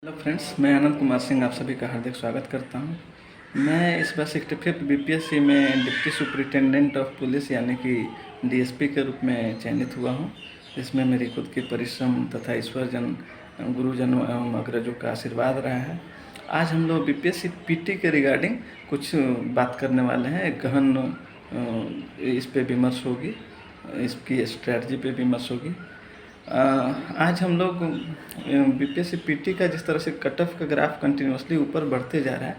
Hello friends, मैं आनंद कुमार सिंह आप सभी का हार्दिक स्वागत करता हूं। मैं इस बार 65th बीपीएससी में डिप्टी सुपरिटेंडेंट ऑफ पुलिस यानी कि डीएसपी के रूप में चयनित हुआ हूं। इसमें मेरी खुद की परिश्रम तथा ईश्वरजन, गुरुजनों एवं अग्रजों का आशीर्वाद रहा है। आज हम लोग बीपीएससी पीटी के रिगार्डिंग कुछ बात करने वाले हैं। एक गहन इस पे विमर्श होगी, इसकी स्ट्रैटेजी पे विमर्श होगी। आज हम लोग बीपीएससी पीटी का जिस तरह से कट ऑफ का ग्राफ कंटिन्यूसली ऊपर बढ़ते जा रहा है,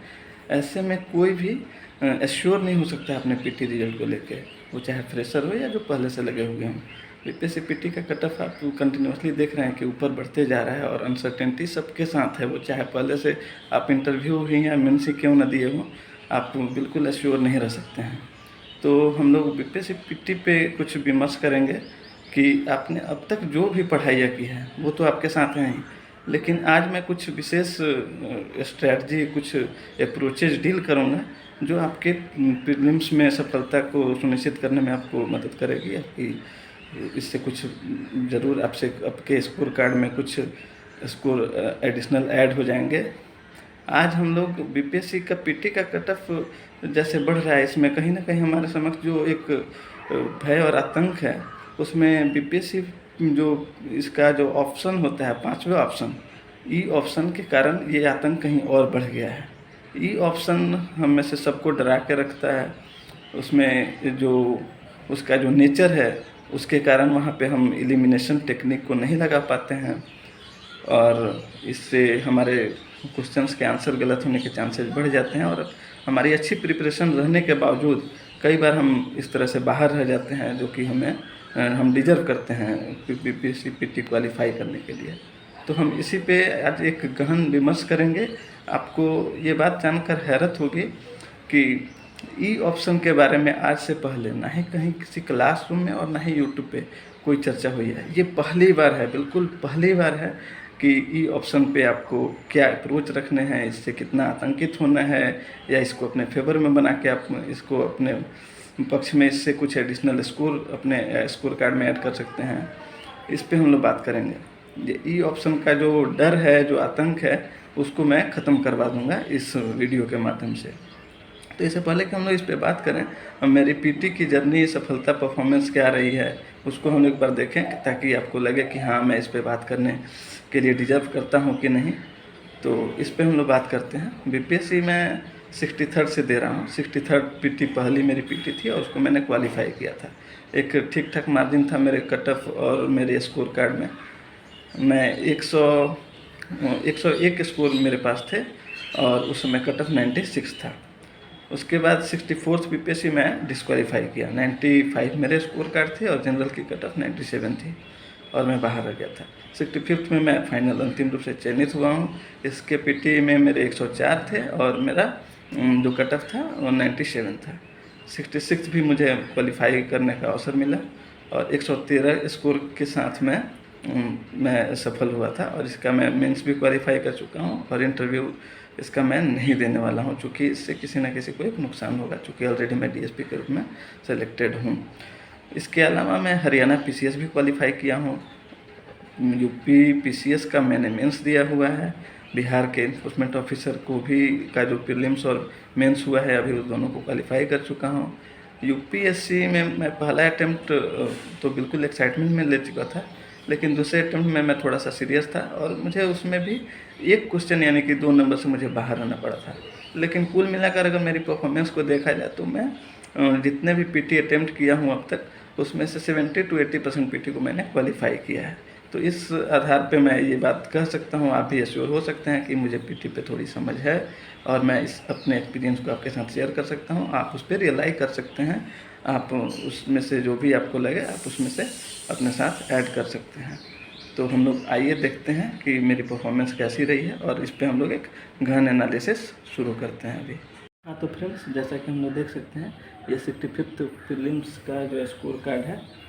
ऐसे में कोई भी एश्योर नहीं हो सकता अपने पीटी रिजल्ट को लेके, वो चाहे फ्रेशर हो या जो पहले से लगे हुए हों। बीपीएससी पीटी का कट ऑफ आप कंटिन्यूसली देख रहे हैं कि ऊपर बढ़ते जा रहा है और अनसर्टेनिटी सबके साथ है। वो चाहे पहले से आप इंटरव्यू ही या मेंस ही क्यों ना दिए हों, आप बिल्कुल एश्योर नहीं रह सकते हैं। तो हम लोग बीपीएससी पीटी पे कुछ विमर्श करेंगे कि आपने अब तक जो भी पढ़ाइयाँ की हैं वो तो आपके साथ हैं ही, लेकिन आज मैं कुछ विशेष स्ट्रैटेजी, कुछ अप्रोचेज डील करूँगा जो आपके प्रीलिम्स में सफलता को सुनिश्चित करने में आपको मदद करेगी। आपकी इससे कुछ ज़रूर आपसे आपके स्कोर कार्ड में कुछ स्कोर एडिशनल ऐड हो जाएंगे। आज हम लोग बीपीएससी का पीटी का कट ऑफ जैसे बढ़ रहा है, इसमें कहीं ना कहीं हमारे समक्ष जो एक भय और आतंक है, उसमें बीपीएससी जो इसका जो ऑप्शन होता है, पांचवा ऑप्शन, ई ऑप्शन के कारण ये आतंक कहीं और बढ़ गया है। ई ऑप्शन हम में से सबको डरा के रखता है। उसमें जो उसका जो नेचर है, उसके कारण वहाँ पे हम एलिमिनेशन टेक्निक को नहीं लगा पाते हैं और इससे हमारे क्वेश्चंस के आंसर गलत होने के चांसेस बढ़ जाते हैं और हमारी अच्छी प्रिपरेशन रहने के बावजूद कई बार हम इस तरह से बाहर रह जाते हैं, जो कि हम डिजर्व करते हैं बीपीएससी पीटी क्वालिफाई करने के लिए। तो हम इसी पे आज एक गहन विमर्श करेंगे। आपको ये बात जानकर हैरत होगी कि ई ऑप्शन के बारे में आज से पहले ना ही कहीं किसी क्लासरूम में और ना ही यूट्यूब पे कोई चर्चा हुई है। ये पहली बार है, बिल्कुल पहली बार है कि ई ऑप्शन पे आपको क्या अप्रोच रखने हैं, इससे कितना आतंकित होना है या इसको अपने फेवर में बना के आप इसको अपने पक्ष में इससे कुछ एडिशनल स्कोर अपने स्कोर कार्ड में ऐड कर सकते हैं। इस पे हम लोग बात करेंगे। ये ई ऑप्शन का जो डर है, जो आतंक है, उसको मैं ख़त्म करवा दूंगा इस वीडियो के माध्यम से। तो इससे पहले कि हम लोग इस पे बात करें, हम मेरी पीटी की जर्नी, सफलता, परफॉर्मेंस क्या रही है, उसको हम एक बार देखें ताकि आपको लगे कि हाँ, मैं इस पे बात करने के लिए डिजर्व करता हूँ कि नहीं। तो इस पे हम लोग बात करते हैं। बीपीएससी में 63rd से दे रहा हूँ। 63rd पीटी पहली मेरी पीटी थी और उसको मैंने क्वालिफाई किया था। एक ठीक ठाक मार्जिन था मेरे कट ऑफ और मेरे स्कोर कार्ड में। मैं 101 स्कोर मेरे पास थे और उस समय कट ऑफ 96 था। उसके बाद 64th बीपीएससी में डिस्क्वालीफाई किया। 95 मेरे स्कोर कार्ड थे और जनरल की कट ऑफ 97 थी और मैं बाहर रह गया था। 65th में मैं फाइनल अंतिम रूप से चयनित हुआ हूँ। इसके पीटी में मेरे 104 थे और मेरा जो कट ऑफ था वो 97 था। 66 भी मुझे क्वालिफाई करने का अवसर मिला और 113 स्कोर के साथ मैं सफल हुआ था और इसका मैं मेंस भी क्वालिफाई कर चुका हूँ और इंटरव्यू इसका मैं नहीं देने वाला हूँ, चूँकि इससे किसी न किसी को एक नुकसान होगा, चूँकि ऑलरेडी मैं डीएसपी के रूप में सेलेक्टेड हूँ। इसके अलावा मैं हरियाणा पीसीएस भी क्वालिफाई किया हूँ। यूपी पीसीएस का मैंने मेंस दिया हुआ है। बिहार के इन्फोर्समेंट ऑफिसर को भी का जो प्रीलिम्स और मेंस हुआ है, अभी उस दोनों को क्वालिफाई कर चुका हूँ। यूपीएससी में मैं पहला अटैम्प्ट तो बिल्कुल एक्साइटमेंट में ले चुका था, लेकिन दूसरे अटैम्प्ट में मैं थोड़ा सा सीरियस था और मुझे उसमें भी एक क्वेश्चन यानी कि 2 नंबर से मुझे बाहर आना पड़ा था। लेकिन कुल मिलाकर अगर मेरी परफॉर्मेंस को देखा जाए तो मैं जितने भी पीटी अटैम्प्ट किया हूँ अब तक, उसमें से 70 to 80% पीटी को मैंने क्वालिफाई किया है। तो इस आधार पे मैं ये बात कह सकता हूँ, आप भी एश्योर हो सकते हैं कि मुझे पीटी पे थोड़ी समझ है और मैं इस अपने एक्सपीरियंस को आपके साथ शेयर कर सकता हूँ। आप उस पर रियलाई कर सकते हैं। आप उसमें से जो भी आपको लगे आप उसमें से अपने साथ ऐड कर सकते हैं। तो हम लोग आइए देखते हैं कि मेरी परफॉर्मेंस कैसी रही है और इस पे हम लोग एक गहन एनालिसिस शुरू करते हैं अभी। हाँ, तो फ्रेंड्स, जैसा कि हम लोग देख सकते हैं, ये 65th प्रीलिम्स का जो स्कोर कार्ड है,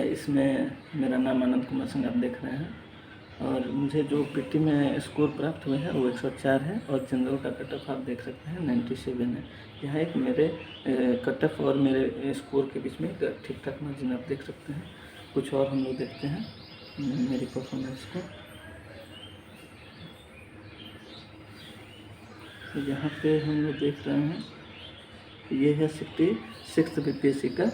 इसमें मेरा नाम आनंद कुमार सिंह आप देख रहे हैं और मुझे जो पीटी में स्कोर प्राप्त हुए हैं वो 104 है और जनरल का कट ऑफ आप देख सकते हैं 97 है। यहाँ एक मेरे कट ऑफ और मेरे स्कोर के बीच में ठीक ठाक मार्जिन आप देख सकते हैं। कुछ और हम लोग देखते हैं मेरी परफॉर्मेंस को। तो यहाँ पे हम लोग देख रहे हैं, ये है 66 बीपीएससी का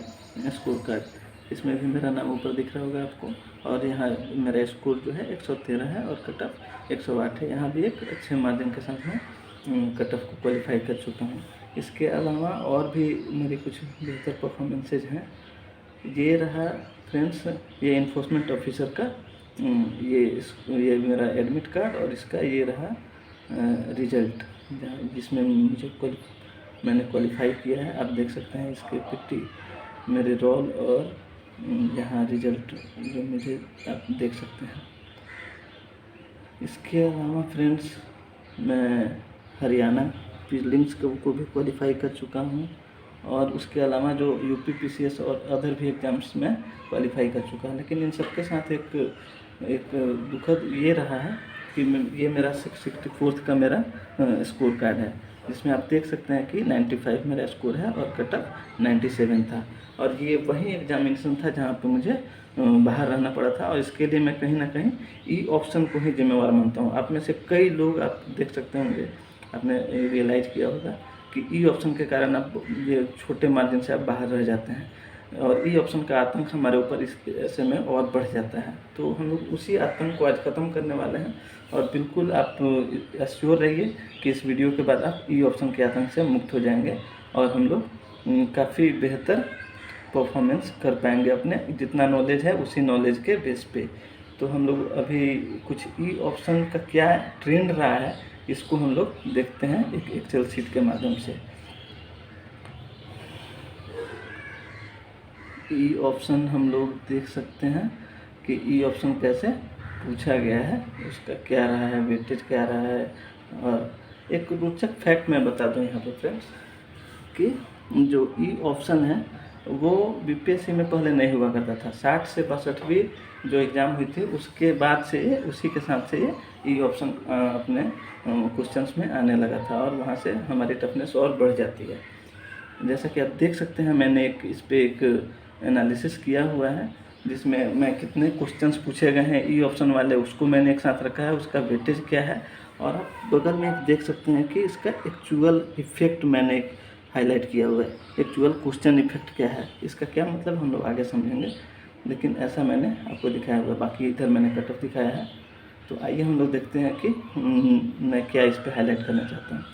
स्कोर कार्ड। इसमें भी मेरा नाम ऊपर दिख रहा होगा आपको, और यहाँ मेरा स्कोर जो है 113 है और कट ऑफ 108 है। यहाँ भी एक अच्छे मार्जिन के साथ मैं कट ऑफ को क्वालिफाई कर चुका हूँ। इसके अलावा और भी मेरे कुछ बेहतर परफॉर्मेंसेज हैं। ये रहा फ्रेंड्स, ये इन्फोर्समेंट ऑफिसर का ये मेरा एडमिट कार्ड, और इसका ये रहा रिजल्ट जिसमें मैंने क्वालिफाई किया है। आप देख सकते हैं इसके 50 मेरे रोल, और यहाँ रिजल्ट जो मुझे आप देख सकते हैं। इसके अलावा फ्रेंड्स, मैं हरियाणा प्रीलिम्स को भी क्वालिफाई कर चुका हूँ, और उसके अलावा जो यूपी पीसीएस और अदर भी एग्जाम्स में क्वालिफाई कर चुका हूँ। लेकिन इन सबके साथ एक दुखद ये रहा है कि ये मेरा 64th का मेरा स्कोर कार्ड है, जिसमें आप देख सकते हैं कि 95 मेरा स्कोर है और कट ऑफ 97 था। और ये वही एग्जामिनेशन था जहाँ पे मुझे बाहर रहना पड़ा था, और इसके लिए मैं कहीं ना कहीं ई ऑप्शन को ही जिम्मेवार मानता हूँ। आप में से कई लोग आप देख सकते होंगे, आपने रियलाइज़ किया होगा कि ई ऑप्शन के कारण आप ये छोटे मार्जिन से आप बाहर रह जाते हैं, और ई ऑप्शन का आतंक हमारे ऊपर इस ऐसे में और बढ़ जाता है। तो हम लोग उसी आतंक को आज ख़त्म करने वाले हैं, और बिल्कुल आप एश्योर रहिए कि इस वीडियो के बाद आप ई ऑप्शन के आतंक से मुक्त हो जाएंगे, और हम लोग काफ़ी बेहतर परफॉर्मेंस कर पाएंगे अपने जितना नॉलेज है उसी नॉलेज के बेस पे। तो हम लोग अभी कुछ ई ऑप्शन का क्या ट्रेंड रहा है, इसको हम लोग देखते हैं एक एक्सेल शीट के माध्यम से। ई ऑप्शन हम लोग देख सकते हैं कि ई ऑप्शन कैसे पूछा गया है, उसका क्या रहा है, वेटेज क्या रहा है। और एक रोचक फैक्ट मैं बता दूं यहाँ पे फ्रेंड्स कि जो ई ऑप्शन है वो बीपीएससी में पहले नहीं हुआ करता था। 60 से 62वीं जो एग्ज़ाम हुई थी उसके बाद से उसी के साथ से ये ई ऑप्शन अपने क्वेश्चंस में आने लगा था, और वहाँ से हमारी टफनेस और बढ़ जाती है। जैसा कि आप देख सकते हैं, मैंने इस पर एक एनालिसिस किया हुआ है जिसमें मैं कितने क्वेश्चंस पूछे गए हैं ई ऑप्शन वाले, उसको मैंने एक साथ रखा है, उसका वेटेज क्या है। और आप बगल में देख सकते हैं कि इसका एक्चुअल इफेक्ट मैंने एक हाईलाइट किया हुआ है। एक्चुअल क्वेश्चन इफेक्ट क्या है, इसका क्या मतलब हम लोग आगे समझेंगे, लेकिन ऐसा मैंने आपको दिखाया हुआ है। बाकी इधर मैंने कट ऑफ दिखाया है। तो आइए हम लोग देखते हैं कि मैं क्या इस पर हाईलाइट करना चाहता हूँ।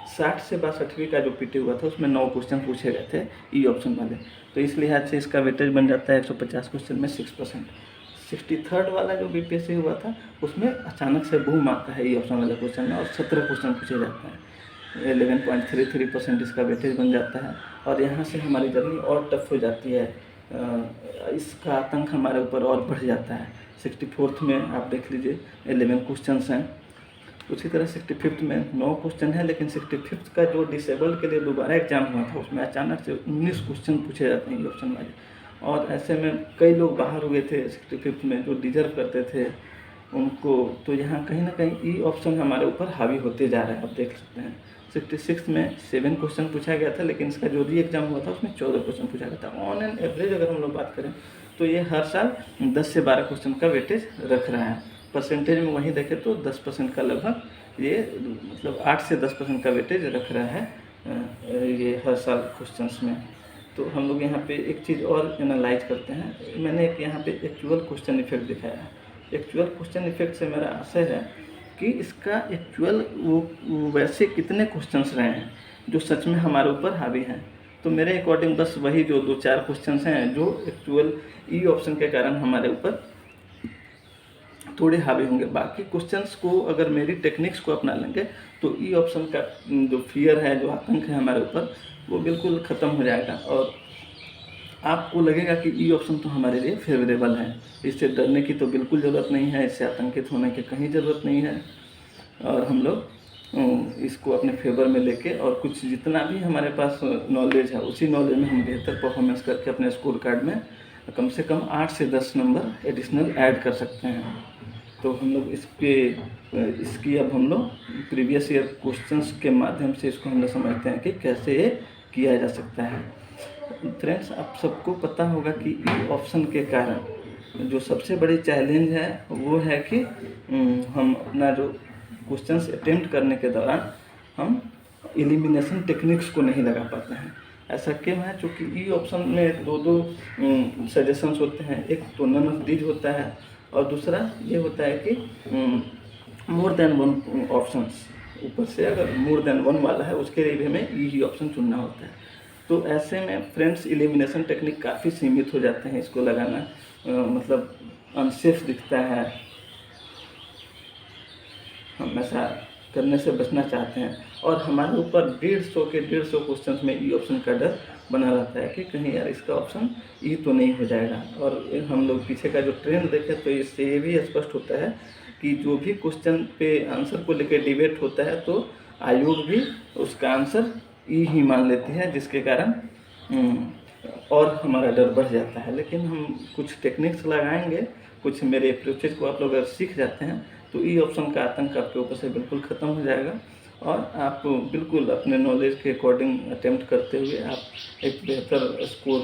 60 से 62वीं का जो पीटी हुआ था उसमें 9 क्वेश्चन पूछे गए थे ई ऑप्शन वाले, तो इस लिहाज से इसका वेटेज बन जाता है 150 क्वेश्चन में 6%। 63rd वाला जो बीपीएससी हुआ था उसमें अचानक से बूम आता है ई ऑप्शन वाले क्वेश्चन में, और 17 क्वेश्चन पूछे जाते हैं। 11.33% इसका वेटेज बन जाता है, और यहाँ से हमारी जर्नी और टफ हो जाती है। इसका आतंक हमारे ऊपर और बढ़ जाता है। 64th में आप देख लीजिए 11 क्वेश्चन हैं। उसी तरह 65th में 9 क्वेश्चन है, लेकिन 65th का जो डिसेबल्ड के लिए दोबारा एग्जाम हुआ था उसमें अचानक से 19 क्वेश्चन पूछे जाते हैं ई ऑप्शन वाले, और ऐसे में कई लोग बाहर हुए थे 65th में जो डिजर्व करते थे उनको। तो यहाँ कहीं ना कहीं ई ऑप्शन हमारे ऊपर हावी होते जा रहा है, आप देख सकते हैं। 66 में 7 क्वेश्चन पूछा गया था, लेकिन इसका जो री एग्जाम हुआ था उसमें 14 क्वेश्चन पूछा गया था। ऑन एन एवरेज अगर हम लोग बात करें तो ये हर साल 10 से 12 क्वेश्चन का वेटेज रख रहा है। परसेंटेज में वहीं देखें तो 10% का लगभग ये मतलब 8 से 10% का वेटेज रख रहा है ये हर साल क्वेश्चंस में। तो हम लोग यहाँ पे एक चीज़ और एनालाइज करते हैं। मैंने एक यहाँ पे एक्चुअल क्वेश्चन इफेक्ट दिखाया है। एक्चुअल क्वेश्चन इफेक्ट से मेरा आशय है कि इसका एक्चुअल वो वैसे कितने क्वेश्चंस रहे हैं जो सच में हमारे ऊपर हावी हैं। तो मेरे अकॉर्डिंग बस वही जो 2-4 क्वेश्चंस हैं जो एक्चुअल ई ऑप्शन के कारण हमारे ऊपर थोड़े हावी होंगे। बाकी क्वेश्चंस को अगर मेरी टेक्निक्स को अपना लेंगे तो ई ऑप्शन का जो फियर है, जो आतंक है हमारे ऊपर, वो बिल्कुल ख़त्म हो जाएगा, और आपको लगेगा कि ई ऑप्शन तो हमारे लिए फेवरेबल है। इससे डरने की तो बिल्कुल ज़रूरत नहीं है, इससे आतंकित होने की कहीं ज़रूरत नहीं है। और हम लोग इसको अपने फेवर में लेके और कुछ जितना भी हमारे पास नॉलेज है उसी नॉलेज में हम बेहतर परफॉर्मेंस करके अपने स्कोर कार्ड में कम से कम 8 से 10 नंबर एडिशनल ऐड कर सकते हैं। तो हम लोग इसकी अब हम लोग प्रीवियस ईयर क्वेश्चंस के माध्यम से इसको हम लोग समझते हैं कि कैसे ये किया जा सकता है। फ्रेंड्स, आप सबको पता होगा कि ई ऑप्शन के कारण जो सबसे बड़ी चैलेंज है वो है कि हम अपना जो क्वेश्चंस अटेम्प्ट करने के दौरान हम एलिमिनेशन टेक्निक्स को नहीं लगा पाते हैं। ऐसा क्यों है? चूँकि ई ऑप्शन में दो दो सजेशंस होते हैं, एक तो नन ऑफ दीज होता है और दूसरा ये होता है कि मोर देन वन ऑप्शंस। ऊपर से अगर मोर देन वन वाला है उसके लिए भी हमें ई ही ऑप्शन चुनना होता है। तो ऐसे में फ्रेंड्स एलिमिनेशन टेक्निक काफ़ी सीमित हो जाते हैं, इसको लगाना मतलब अनसेफ दिखता है, हम ऐसा करने से बचना चाहते हैं। और हमारे ऊपर 150 क्वेश्चंस में ई ऑप्शन का डर बना रहता है कि कहीं यार इसका ऑप्शन ई तो नहीं हो जाएगा। और हम लोग पीछे का जो ट्रेंड देखें तो इससे ये भी स्पष्ट होता है कि जो भी क्वेश्चन पे आंसर को लेकर डिबेट होता है तो आयोग भी उसका आंसर ई ही मान लेती है, जिसके कारण और हमारा डर बढ़ जाता है। लेकिन हम कुछ टेक्निक्स लगाएंगे, कुछ मेरे अप्रोचेज को आप लोग अगर सीख जाते हैं तो ई ऑप्शन का आतंक आपके ऊपर से बिल्कुल ख़त्म हो जाएगा और आप बिल्कुल अपने नॉलेज के अकॉर्डिंग अटेम्प्ट करते हुए आप एक बेहतर स्कोर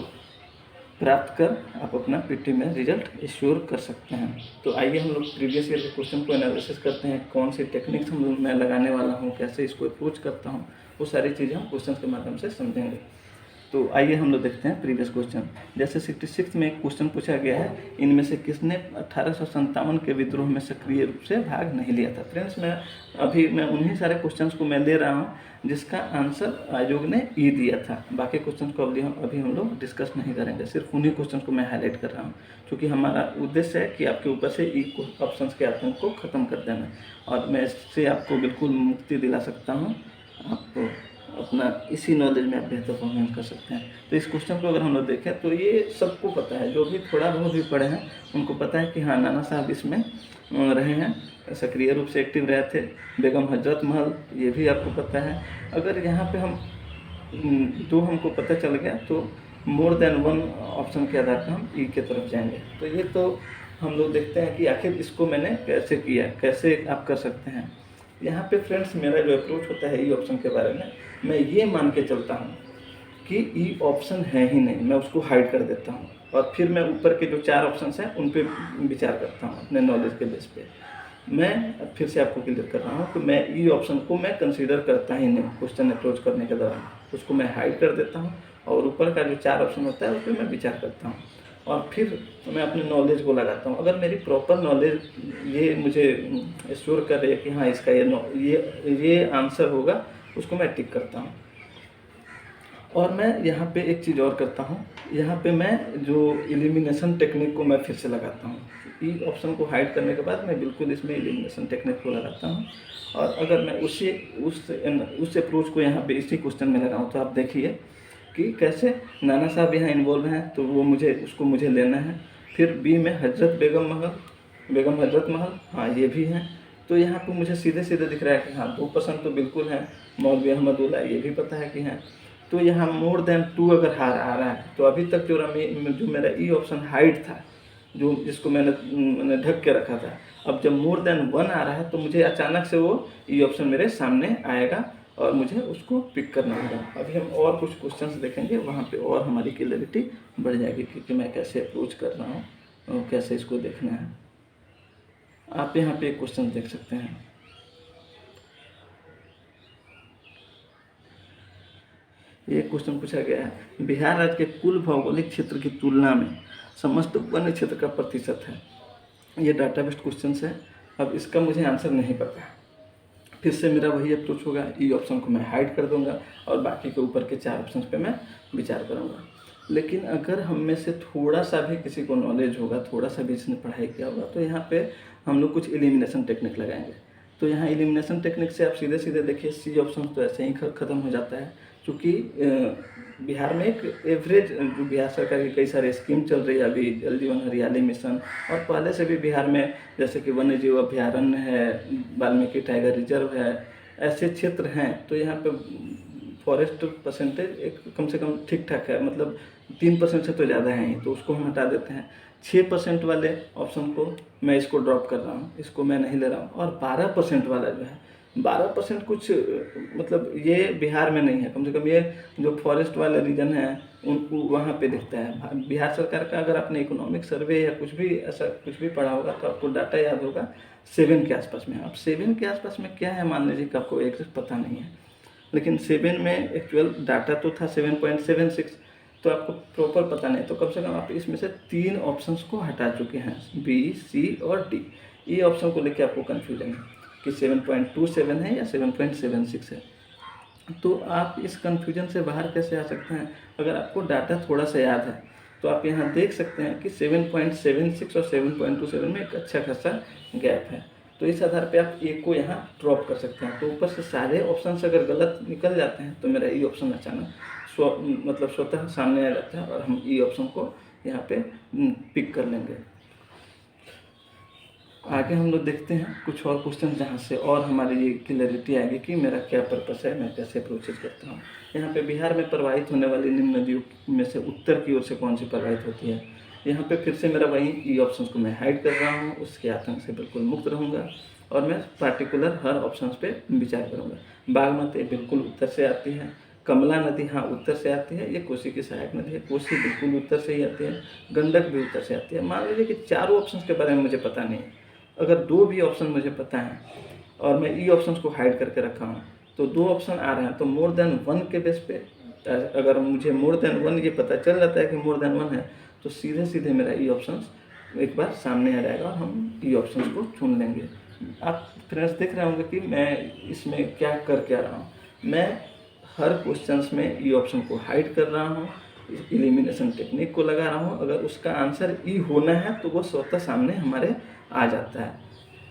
प्राप्त कर आप अपना पीटी में रिजल्ट एश्योर कर सकते हैं। तो आइए हम लोग प्रीवियस ईयर के क्वेश्चन को एनालिसिस करते हैं, कौन सी टेक्निक्स मैं लगाने वाला हूँ, कैसे इसको अप्रोच करता हूँ, वो सारी चीज़ें हम क्वेश्चन के माध्यम से समझेंगे। तो आइए हम लोग देखते हैं प्रीवियस क्वेश्चन। जैसे 66 में एक क्वेश्चन पूछा गया है, इनमें से किसने 1857 के विद्रोह में सक्रिय रूप से भाग नहीं लिया था। फ्रेंड्स मैं उन्हीं सारे क्वेश्चंस को मैं दे रहा हूँ जिसका आंसर आयोग ने ई दिया था। बाकी क्वेश्चन को अभी हम लोग डिस्कस नहीं करेंगे, सिर्फ उन्हीं क्वेश्चन को मैं हाईलाइट कर रहा हूँ, क्योंकि हमारा उद्देश्य है कि आपके ऊपर से ई ऑप्शन के आतंक को ख़त्म कर देना और मैं इससे आपको बिल्कुल मुक्ति दिला सकता हूँ। आपको अपना इसी नॉलेज में आप बेहतर परफॉर्मेंस कर सकते हैं। तो इस क्वेश्चन को अगर हम लोग देखें तो ये सबको पता है, जो भी थोड़ा बहुत भी पढ़े हैं उनको पता है कि हाँ नाना साहब इसमें रहे हैं, सक्रिय रूप से एक्टिव रहे थे। बेगम हजरत महल, ये भी आपको पता है। अगर यहाँ पे हम दो हमको पता चल गया तो मोर देन वन ऑप्शन के आधार पर हम ई के तरफ जाएंगे। तो ये तो हम लोग देखते हैं कि आखिर इसको मैंने कैसे किया, कैसे आप कर सकते हैं। यहाँ पे फ्रेंड्स मेरा जो अप्रोच होता है ई ऑप्शन के बारे में, मैं ये मान के चलता हूँ कि ई ऑप्शन है ही नहीं, मैं उसको हाइड कर देता हूँ और फिर मैं ऊपर के जो 4 ऑप्शंस हैं उन पे विचार करता हूँ अपने नॉलेज के बेस पे। मैं फिर से आपको क्लियर कर रहा हूँ कि मैं ई ऑप्शन को मैं कंसीडर करता ही नहीं क्वेश्चन अप्रोच करने के दौरान, उसको मैं हाइड कर देता हूँ और ऊपर का जो 4 ऑप्शन होता है उस पर मैं विचार करता हूँ और फिर मैं अपने नॉलेज को लगाता हूँ। अगर मेरी प्रॉपर नॉलेज ये मुझे एश्योर कर रही है कि हाँ इसका ये आंसर होगा, उसको मैं टिक करता हूँ। और मैं यहाँ पे एक चीज़ और करता हूँ, यहाँ पे मैं जो एलिमिनेशन टेक्निक को मैं फिर से लगाता हूँ। ई ऑप्शन को हाइड करने के बाद मैं बिल्कुल इसमें एलिमिनेशन टेक्निक को लगाता हूँ और अगर मैं उस अप्रोच को यहाँ पे इसी क्वेश्चन में लगाऊँ तो आप देखिए कि कैसे नाना साहब यहाँ इन्वॉल्व हैं, तो वो मुझे लेना है। फिर बी में बेगम हजरत महल, हाँ ये भी हैं। तो यहाँ पे मुझे सीधे सीधे दिख रहा है कि हाँ 2% तो बिल्कुल है। मौलवी अहमदुल्ला, ये भी पता है कि हैं। तो यहाँ मोर देन 2 अगर आ रहा है तो अभी तक जो मेरा ई ऑप्शन हाइड था, जिसको मैंने ढक के रखा था, अब जब मोर देन 1 आ रहा है तो मुझे अचानक से वो ई ऑप्शन मेरे सामने आएगा और मुझे उसको पिक करना होगा। अभी हम और कुछ क्वेश्चंस देखेंगे, वहाँ पे और हमारी क्लियरिटी बढ़ जाएगी कि मैं कैसे अप्रोच कर रहा हूँ और कैसे इसको देखना है। आप यहाँ पे एक क्वेश्चन देख सकते हैं। ये क्वेश्चन पूछा गया है, बिहार राज्य के कुल भौगोलिक क्षेत्र की तुलना में समस्त वन्य क्षेत्र का प्रतिशत है। ये डाटा बेस्ड क्वेश्चन है। अब इसका मुझे आंसर नहीं पता, फिर से मेरा वही अप्रोच होगा, ई ऑप्शन को मैं हाइड कर दूंगा और बाकी के ऊपर के 4 ऑप्शन पे मैं विचार करूंगा। लेकिन अगर हम में से थोड़ा सा भी किसी को नॉलेज होगा, थोड़ा सा भी इसने पढ़ाई किया होगा, तो यहाँ पे हम लोग कुछ एलिमिनेशन टेक्निक लगाएंगे। तो यहाँ एलिमिनेशन टेक्निक से आप सीधे सीधे देखिए सी ऑप्शन तो ऐसे ही ख़त्म हो जाता है, क्योंकि बिहार में एक एवरेज जो बिहार सरकार की कई सारे स्कीम चल रही है अभी, जल जीवन हरियाली मिशन, और पहले से भी बिहार में जैसे कि वन्य जीव अभ्यारण्य है, वाल्मीकि टाइगर रिजर्व है, ऐसे क्षेत्र हैं। तो यहाँ पे फॉरेस्ट परसेंटेज एक कम से कम ठीक ठाक है, मतलब 3% से तो ज़्यादा है ही, तो उसको हम हटा देते हैं। 6% वाले ऑप्शन को मैं इसको ड्रॉप कर रहा हूँ, इसको मैं नहीं ले रहा हूँ। और 12% वाला जो है, 12% कुछ मतलब ये बिहार में नहीं है, कम से कम ये जो फॉरेस्ट वाले रीजन है उनको वहाँ पे दिखता है। बिहार सरकार का अगर आपने इकोनॉमिक सर्वे या कुछ भी ऐसा कुछ भी पढ़ा होगा तो आपको डाटा याद होगा 7 के आसपास में। अब 7 के आसपास में क्या है, मान लीजिए कि आपको एक पता नहीं है, लेकिन 7 में एक्चुअल डाटा तो था 7.76, तो आपको प्रॉपर पता नहीं, तो कम से कम आप इसमें से 3 ऑप्शंस को हटा चुके हैं, बी, सी और डी। ये ऑप्शन को लेके आपको कन्फ्यूजन है कि 7.27 है या 7.76 है। तो आप इस कन्फ्यूजन से बाहर कैसे आ सकते हैं? अगर आपको डाटा थोड़ा सा याद है तो आप यहाँ देख सकते हैं कि 7.76 और 7.27 में एक अच्छा खासा गैप है, तो इस आधार पे आप ए को यहाँ ड्रॉप कर सकते हैं। तो ऊपर से सारे ऑप्शन अगर गलत निकल जाते हैं तो मेरा ई ऑप्शन अचानक स्वतः सामने आ जाता है और हम ई ऑप्शन को यहाँ पे पिक कर लेंगे। आगे हम लोग देखते हैं कुछ और क्वेश्चन जहाँ से और हमारी ये क्लियरिटी आएगी कि मेरा क्या पर्पस है, मैं कैसे प्रोसेस करता हूँ। यहाँ पे बिहार में प्रवाहित होने वाली निम्न नदियों में से उत्तर की ओर से कौन सी प्रवाहित होती है? यहाँ पे फिर से मेरा वही ई ऑप्शन को मैं हाइड कर रहा हूँ, उसके आतंक से बिल्कुल मुक्त रहूँगा और मैं पार्टिकुलर हर ऑप्शन पे विचार करूँगा। बागमती बिल्कुल उत्तर से आती है, कमला नदी हाँ उत्तर से आती है, ये कोसी की सहायक नदी है, कोसी बिल्कुल उत्तर से ही आती है, गंडक भी उत्तर से आती है। मान लीजिए कि चारों ऑप्शन के बारे में मुझे पता नहीं है, अगर 2 भी ऑप्शन मुझे पता है और मैं ई ऑप्शन को हाइड करके रखा हूँ तो 2 ऑप्शन आ रहे हैं, तो मोर देन 1 के बेस पे अगर मुझे मोर देन 1 ये पता चल जाता है कि मोर देन 1 है तो सीधे सीधे मेरा ई ऑप्शन एक बार सामने आ जाएगा और हम ई ऑप्शन को चुन लेंगे। आप फ्रेंड्स देख रहे होंगे कि मैं इसमें क्या करके आ रहा हूँ, मैं हर क्वेश्चन में ई ऑप्शन को हाइड कर रहा हूँ, एलिमिनेशन टेक्निक को लगा रहा हूँ। अगर उसका आंसर ई होना है तो वो स्वतः सामने हमारे आ जाता है।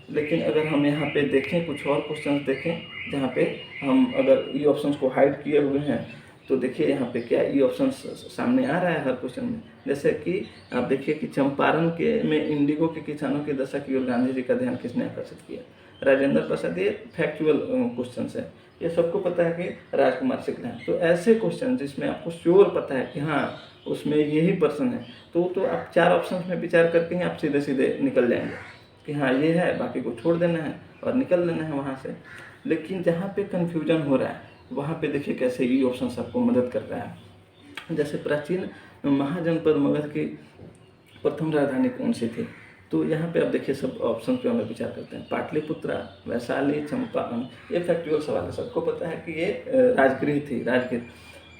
लेकिन अगर हम यहाँ पे देखें, कुछ और क्वेश्चन देखें जहाँ पे हम अगर ई ऑप्शंस को हाइड किए हुए हैं तो देखिए यहाँ पे क्या ई ऑप्शन सामने आ रहा है हर क्वेश्चन में। जैसे कि आप देखिए कि चंपारण के में इंडिगो के किसानों की दशा की ओर गांधी जी का ध्यान किसने आकर्षित किया? राजेंद्र प्रसाद। ये फैक्चुअल क्वेश्चन है, ये सबको पता है कि राजकुमार शुक्ला हैं। तो ऐसे क्वेश्चन जिसमें आपको श्योर पता है कि हाँ उसमें यही पर्सन है तो आप 4 ऑप्शन में विचार करके ही आप सीधे सीधे निकल जाएंगे कि हाँ ये है, बाकी को छोड़ देना है और निकल लेना है वहाँ से। लेकिन जहाँ पे कन्फ्यूजन हो रहा है वहाँ पे देखिए कैसे ई ऑप्शन आपको मदद कर रहा है। जैसे प्राचीन महाजनपद मगध की प्रथम राजधानी कौन सी थी? तो यहाँ पे आप देखिए सब ऑप्शन पे हमें विचार करते हैं, पाटलिपुत्रा, वैशाली, चंपारण। ये फैक्चुअल सवाल है, सबको पता है कि ये राजगृह थी, राजगृह।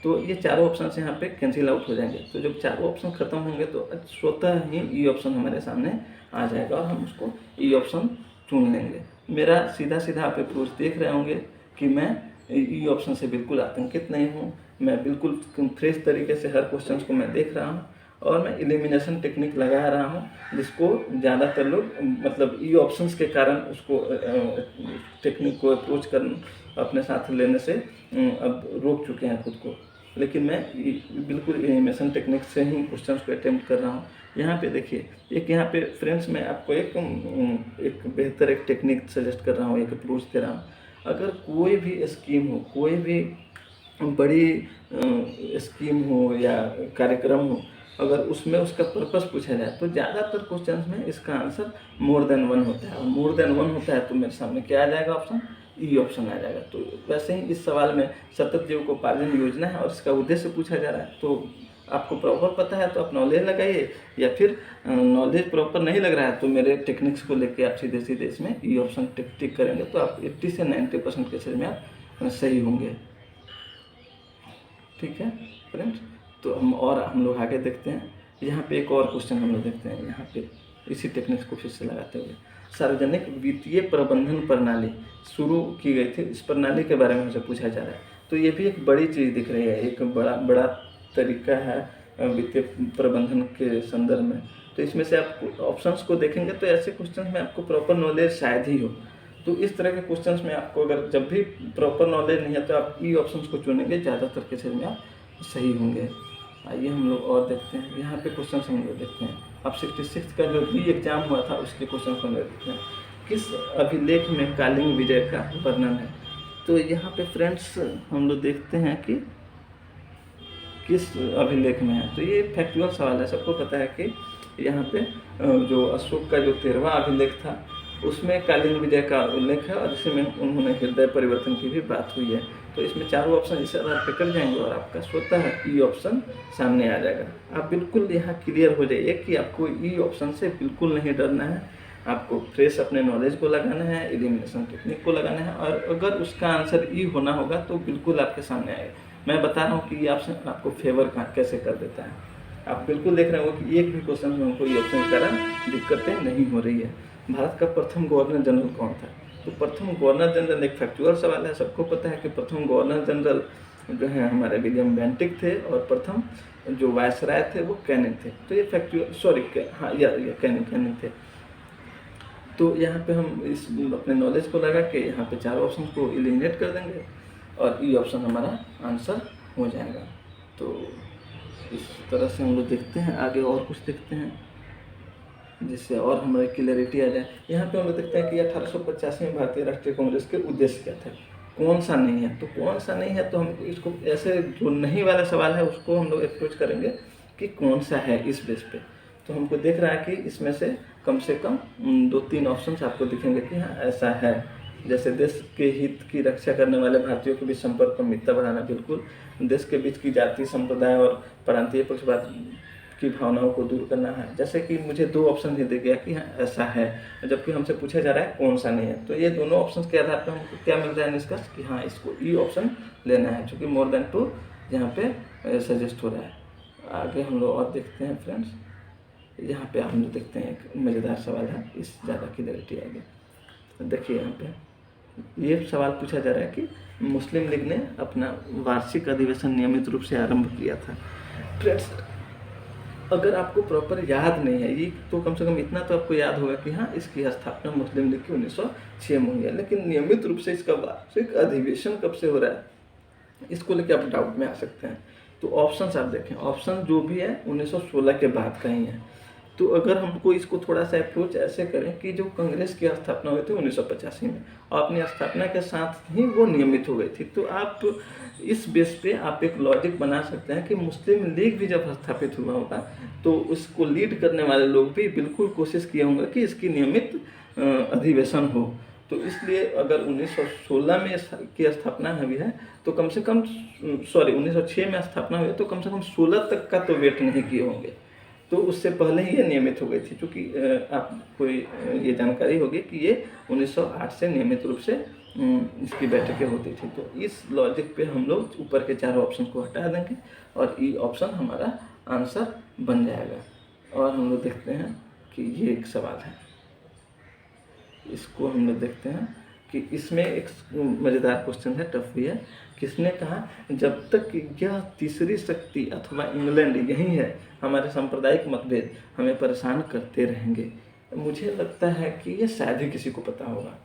तो ये चारों ऑप्शन यहाँ पे कैंसिल आउट हो जाएंगे। तो जब चारों ऑप्शन खत्म होंगे तो स्वतः ही ई ऑप्शन हमारे सामने आ जाएगा और हम उसको ई ऑप्शन चुन लेंगे। मेरा सीधा सीधा आप अप्रोच देख रहे होंगे कि मैं ई ऑप्शन से बिल्कुल आतंकित नहीं हूँ, मैं बिल्कुल फ्रेश तरीके से हर क्वेश्चन को मैं देख रहा हूँ और मैं एलिमिनेशन टेक्निक लगा रहा हूँ, जिसको ज़्यादातर लोग मतलब ई ऑप्शंस के कारण उसको टेक्निक को अप्रोच कर अपने साथ लेने से अब रोक चुके हैं खुद को। लेकिन मैं बिल्कुल एलिमिनेशन टेक्निक से ही क्वेश्चंस को अटेम्प्ट कर रहा हूँ। यहाँ पे देखिए एक यहाँ पे फ्रेंड्स मैं आपको एक बेहतर एक टेक्निक सजेस्ट कर रहा हूँ, एक अप्रोच दे रहा हूँ। अगर कोई भी स्कीम हो, कोई भी बड़ी स्कीम हो या कार्यक्रम हो, अगर उसमें उसका पर्पस पूछा जाए तो ज़्यादातर क्वेश्चंस में इसका आंसर मोर देन 1 होता है और मोर देन 1 होता है तो मेरे सामने क्या आ जाएगा? ऑप्शन ई ऑप्शन आ जाएगा। तो वैसे ही इस सवाल में सतत जीविकोपार्जन योजना है और इसका उद्देश्य पूछा जा रहा है, तो आपको प्रॉपर पता है तो आप नॉलेज लगाइए, या फिर नॉलेज प्रॉपर नहीं लग रहा है तो मेरे टेक्निक्स को लेके आप सीधे सीधे इसमें ई ऑप्शन टिक करेंगे तो आप 80 से 90% केसेज में आप सही होंगे। ठीक है फ्रेंड्स, तो हम लोग आगे देखते हैं। यहाँ पे एक और क्वेश्चन हम लोग देखते हैं, यहाँ पे इसी टेक्निक्स को फिर से लगाते हुए सार्वजनिक वित्तीय प्रबंधन प्रणाली शुरू की गई थी, इस प्रणाली के बारे में हमसे पूछा जा रहा है। तो ये भी एक बड़ी चीज़ दिख रही है, एक बड़ा तरीका है वित्तीय प्रबंधन के संदर्भ में। तो इसमें से आप ऑप्शंस को देखेंगे तो ऐसे क्वेश्चन में आपको प्रॉपर नॉलेज शायद ही हो। तो इस तरह के क्वेश्चंस में आपको अगर जब भी प्रॉपर नॉलेज नहीं है तो आप ई ऑप्शंस को चुनेंगे, ज़्यादातर केसेज में आप सही होंगे। आइए हम लोग और देखते हैं, यहाँ पे क्वेश्चन हम लोग देखते हैं। अब 66 का जो री एग्जाम हुआ था उसके क्वेश्चन को हम लोग देखते हैं। किस अभिलेख में कालिंग विजय का वर्णन है? तो यहाँ पे फ्रेंड्स हम लोग देखते हैं कि किस अभिलेख में है। तो ये फैक्चुअल सवाल है, सबको पता है कि यहाँ पे जो अशोक का जो 13वां अभिलेख था उसमें कालिंग विजय का उल्लेख है और इसी में उन्होंने हृदय परिवर्तन की भी बात हुई है। तो इसमें चारों ऑप्शन इस आधार पर कर जाएंगे और आपका स्वतः ई ऑप्शन सामने आ जाएगा। आप बिल्कुल यहाँ क्लियर हो जाइए कि आपको ई ऑप्शन से बिल्कुल नहीं डरना है, आपको फ्रेश अपने नॉलेज को लगाना है, एलिमिनेशन टेक्निक को लगाना है, और अगर उसका आंसर ई होना होगा तो बिल्कुल आपके सामने आएगा। मैं बता रहा हूँ कि ये ऑप्शन आपको फेवर कैसे कर देता है। आप बिल्कुल देख रहे हो कि एक भी क्वेश्चन में हमको ये ऑप्शन के कारण दिक्कतें नहीं हो रही है। भारत का प्रथम गवर्नर जनरल कौन था? तो प्रथम गवर्नर जनरल एक फैक्चुअल सवाल है। सबको पता है कि प्रथम गवर्नर जनरल जो है हमारे विलियम बेंटिक थे, और प्रथम जो वायसराय थे वो कैनिंग थे। तो ये फैक्चुअल, सॉरी, हाँ, ये कैनिंग थे। तो यहाँ पे हम इस अपने नॉलेज को लगा के यहाँ पे चारों ऑप्शन को एलिमिनेट कर देंगे और ई ऑप्शन हमारा आंसर हो जाएगा। तो इस तरह से हम लोग देखते हैं, आगे और कुछ देखते हैं जिससे और हमारी क्लियरिटी आ जाए। यहाँ पे हम लोग देखते हैं कि 1885 में भारतीय राष्ट्रीय कांग्रेस के उद्देश्य क्या थे, कौन सा नहीं है। तो कौन सा नहीं है, तो हम इसको ऐसे जो नहीं वाला सवाल है उसको हम लोग अप्रोच करेंगे कि कौन सा है इस बेस पे। तो हमको दिख रहा है कि इसमें से कम 2-3 ऑप्शन आपको दिखेंगे कि हाँ ऐसा है। जैसे देश के हित की रक्षा करने वाले भारतीयों के बीच संपर्क और मित्रता बढ़ाना, बिल्कुल। देश के बीच की जाति, संप्रदाय और प्रांतीय पक्षपात की भावनाओं को दूर करना है। जैसे कि मुझे 2 ऑप्शन ही दे गया कि हाँ ऐसा है, जबकि हमसे पूछा जा रहा है कौन सा नहीं है। तो ये दोनों ऑप्शन के आधार पर हमको क्या मिल रहा है निष्कर्ष कि हाँ इसको ई ऑप्शन लेना है, चूँकि मोर देन 2 यहाँ पे सजेस्ट हो रहा है। आगे हम लोग और देखते हैं फ्रेंड्स। यहाँ पे हम लोग देखते हैं एक मज़ेदार सवाल है, इस ज़्यादा क्लियरिटी आएगी। तो देखिए यहाँ पे ये सवाल पूछा जा रहा है कि मुस्लिम लीग ने अपना वार्षिक अधिवेशन नियमित रूप से आरंभ किया था। फ्रेंड्स, अगर आपको प्रॉपर याद नहीं है ये, तो कम से कम इतना तो आपको याद होगा कि हाँ इसकी स्थापना मुस्लिम लीग की 1906 में हुई है। लेकिन नियमित रूप से इसका वार्षिक अधिवेशन कब से हो रहा है, इसको लेकर आप डाउट में आ सकते हैं। तो ऑप्शंस आप देखें, ऑप्शन जो भी है 1916 के बाद का ही है। तो अगर हमको इसको थोड़ा सा अप्रोच ऐसे करें कि जो कांग्रेस की स्थापना हुई थी 1985 में, और अपनी स्थापना के साथ ही वो नियमित हो गई थी, तो आप इस बेस पे आप एक लॉजिक बना सकते हैं कि मुस्लिम लीग भी जब स्थापित हुआ होगा तो उसको लीड करने वाले लोग भी बिल्कुल कोशिश किए होंगे कि इसकी नियमित अधिवेशन हो। तो इसलिए अगर 1916 में की स्थापना हुई है तो कम से कम, सॉरी 1906 में स्थापना हुई है तो कम से कम 16 तक का तो वेट नहीं किए होंगे। तो उससे पहले ही ये नियमित हो गई थी, क्योंकि आपको ये जानकारी होगी कि ये 1908 से नियमित रूप से इसकी बैठकें होती थी। तो इस लॉजिक पे हम लोग ऊपर के 4 ऑप्शन को हटा देंगे और ई ऑप्शन हमारा आंसर बन जाएगा। और हम लोग देखते हैं कि ये एक सवाल है, इसको हम लोग देखते हैं कि इसमें एक मज़ेदार क्वेश्चन है, टफ भी है। किसने कहा जब तक यह तीसरी शक्ति अथवा इंग्लैंड यही है, हमारे सांप्रदायिक मतभेद हमें परेशान करते रहेंगे। मुझे लगता है कि ये शायद ही किसी को पता होगा,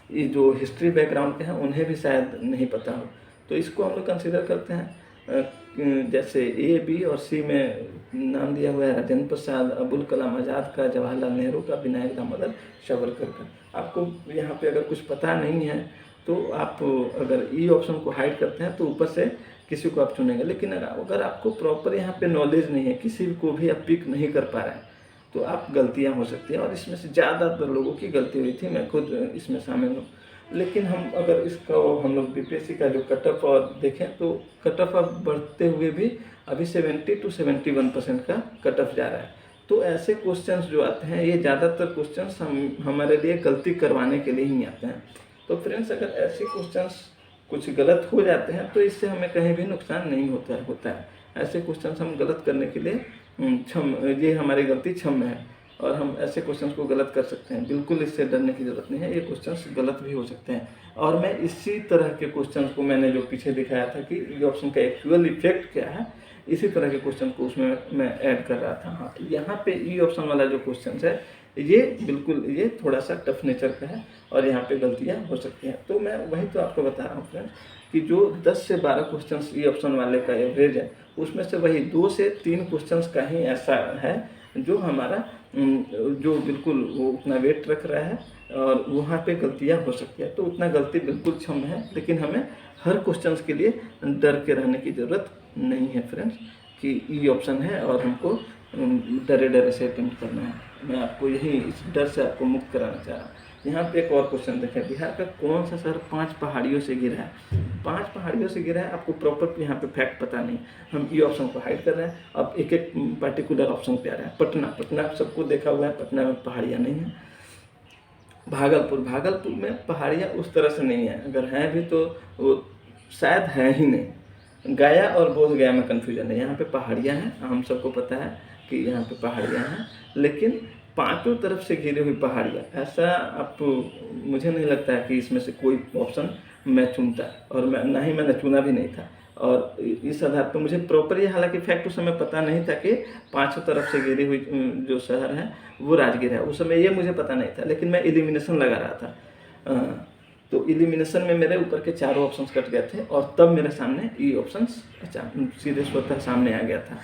ये जो हिस्ट्री बैकग्राउंड के हैं उन्हें भी शायद नहीं पता हो। तो इसको हम लोग कंसिडर करते हैं जैसे ए, बी और सी में नाम दिया हुआ है राजेंद्र प्रसाद, अबुल कलाम आज़ाद का, जवाहरलाल नेहरू का, विनायक दामोदर सावरकर का। आपको यहाँ पे अगर कुछ पता नहीं है तो आप अगर ई ऑप्शन को हाइड करते हैं तो ऊपर से किसी को आप चुनेंगे। लेकिन अगर आपको प्रॉपर यहाँ पे नॉलेज नहीं है, किसी को भी आप पिक नहीं कर पा रहे हैं, तो आप गलतियाँ हो सकती हैं। और इसमें से ज़्यादातर लोगों की गलती हुई थी, मैं खुद इसमें शामिल हूँ। लेकिन हम अगर इसका हम लोग बीपीएससी का जो कट ऑफ और देखें तो कट ऑफ अब बढ़ते हुए भी अभी 70 to 71% का कट ऑफ जा रहा है। तो ऐसे क्वेश्चंस जो आते हैं ये ज़्यादातर क्वेश्चंस हमारे लिए गलती करवाने के लिए ही आते हैं। तो फ्रेंड्स, अगर ऐसे क्वेश्चंस कुछ गलत हो जाते हैं तो इससे हमें कहीं भी नुकसान नहीं होता है। ऐसे क्वेश्चंस हम गलत करने के लिए ये हमारी गलती क्षम्य है, और हम ऐसे क्वेश्चंस को गलत कर सकते हैं। बिल्कुल इससे डरने की ज़रूरत नहीं है, ये क्वेश्चंस गलत भी हो सकते हैं। और मैं इसी तरह के क्वेश्चंस को, मैंने जो पीछे दिखाया था कि ये ऑप्शन का एक्चुअल इफेक्ट क्या है, इसी तरह के क्वेश्चन को उसमें मैं ऐड कर रहा था। हाँ, यहाँ पे ई ऑप्शन वाला जो क्वेश्चन है ये बिल्कुल ये थोड़ा सा टफ नेचर का है और यहाँ पे गलतियाँ हो सकती हैं। तो मैं वही तो आपको बता रहा हूँ फ्रेंड्स कि जो 10 से 12 क्वेश्चन ई ऑप्शन वाले का एवरेज है, उसमें से वही 2 से 3 क्वेश्चन का ही ऐसा है जो हमारा जो बिल्कुल वो उतना वेट रख रहा है और वहाँ पे गलतियाँ हो सकती है। तो उतना गलती बिल्कुल क्षम्य है, लेकिन हमें हर क्वेश्चन के लिए डर के रहने की ज़रूरत नहीं है फ्रेंड्स कि ई ऑप्शन है और हमको डरे डरे से अटेम्प्ट करना है। मैं आपको यही इस डर से आपको मुक्त कराना चाह रहा हूँ। यहाँ पे एक और क्वेश्चन देखें, बिहार का कौन सा शहर 5 पहाड़ियों से घिरा है? 5 पहाड़ियों से घिरा है, आपको प्रॉपर यहाँ पे फैक्ट पता नहीं, हम ई ऑप्शन को हाइड कर रहे हैं। अब एक एक पार्टिकुलर ऑप्शन पे आ रहा है। पटना सबको देखा हुआ है, पटना में पहाड़ियाँ नहीं हैं। भागलपुर, भागलपुर में पहाड़ियाँ उस तरह से नहीं है, अगर हैं भी तो वो शायद है ही नहीं। गया और बोध गया में कन्फ्यूजन है, यहाँ पे पहाड़ियाँ हैं, हम सबको पता है कि यहाँ पे पहाड़ियाँ हैं, लेकिन पांचों तरफ से घिरी हुई पहाड़ियाँ, ऐसा आप मुझे नहीं लगता है कि इसमें से कोई ऑप्शन मैं चुनता, और मैं ना ही मैंने चुना भी नहीं था। और इस आधार पर मुझे प्रॉपर ये, हालांकि फैक्ट उस समय पता नहीं था कि पांचों तरफ से घिरी हुई जो शहर है वो राजगीर है, उस समय ये मुझे पता नहीं था, लेकिन मैं एलिमिनेशन लगा रहा था। तो एलिमिनेशन में मेरे ऊपर के चारों ऑप्शंस कट गए थे, और तब मेरे सामने ई ऑप्शंस सीधे स्वतः सामने आ गया था।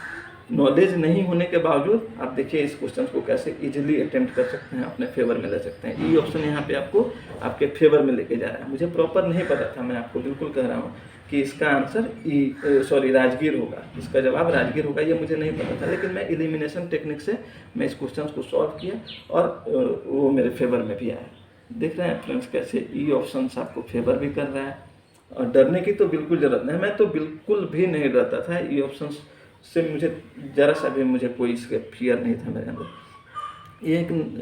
नॉलेज नहीं होने के बावजूद आप देखिए इस क्वेश्चन को कैसे इजीली अटेम्प्ट कर सकते हैं, अपने फेवर में ले सकते हैं। ई ऑप्शन यहाँ पे आपको आपके फेवर में लेके जा रहा है। मुझे प्रॉपर नहीं पता था, मैं आपको बिल्कुल कह रहा हूँ कि इसका आंसर राजगीर होगा, इसका जवाब राजगीर होगा, ये मुझे नहीं पता था, लेकिन मैं एलिमिनेशन टेक्निक से मैं इस क्वेश्चन को सॉल्व किया और वो मेरे फेवर में भी आया। देख रहे हैं फ्रेंड्स कैसे ई ऑप्शन आपको फेवर भी कर रहा है, और डरने की तो बिल्कुल ज़रूरत नहीं। मैं तो बिल्कुल भी नहीं डरता था ई ऑप्शन से, मुझे ज़रा सा भी मुझे कोई इसके फियर नहीं था मेरे अंदर। ये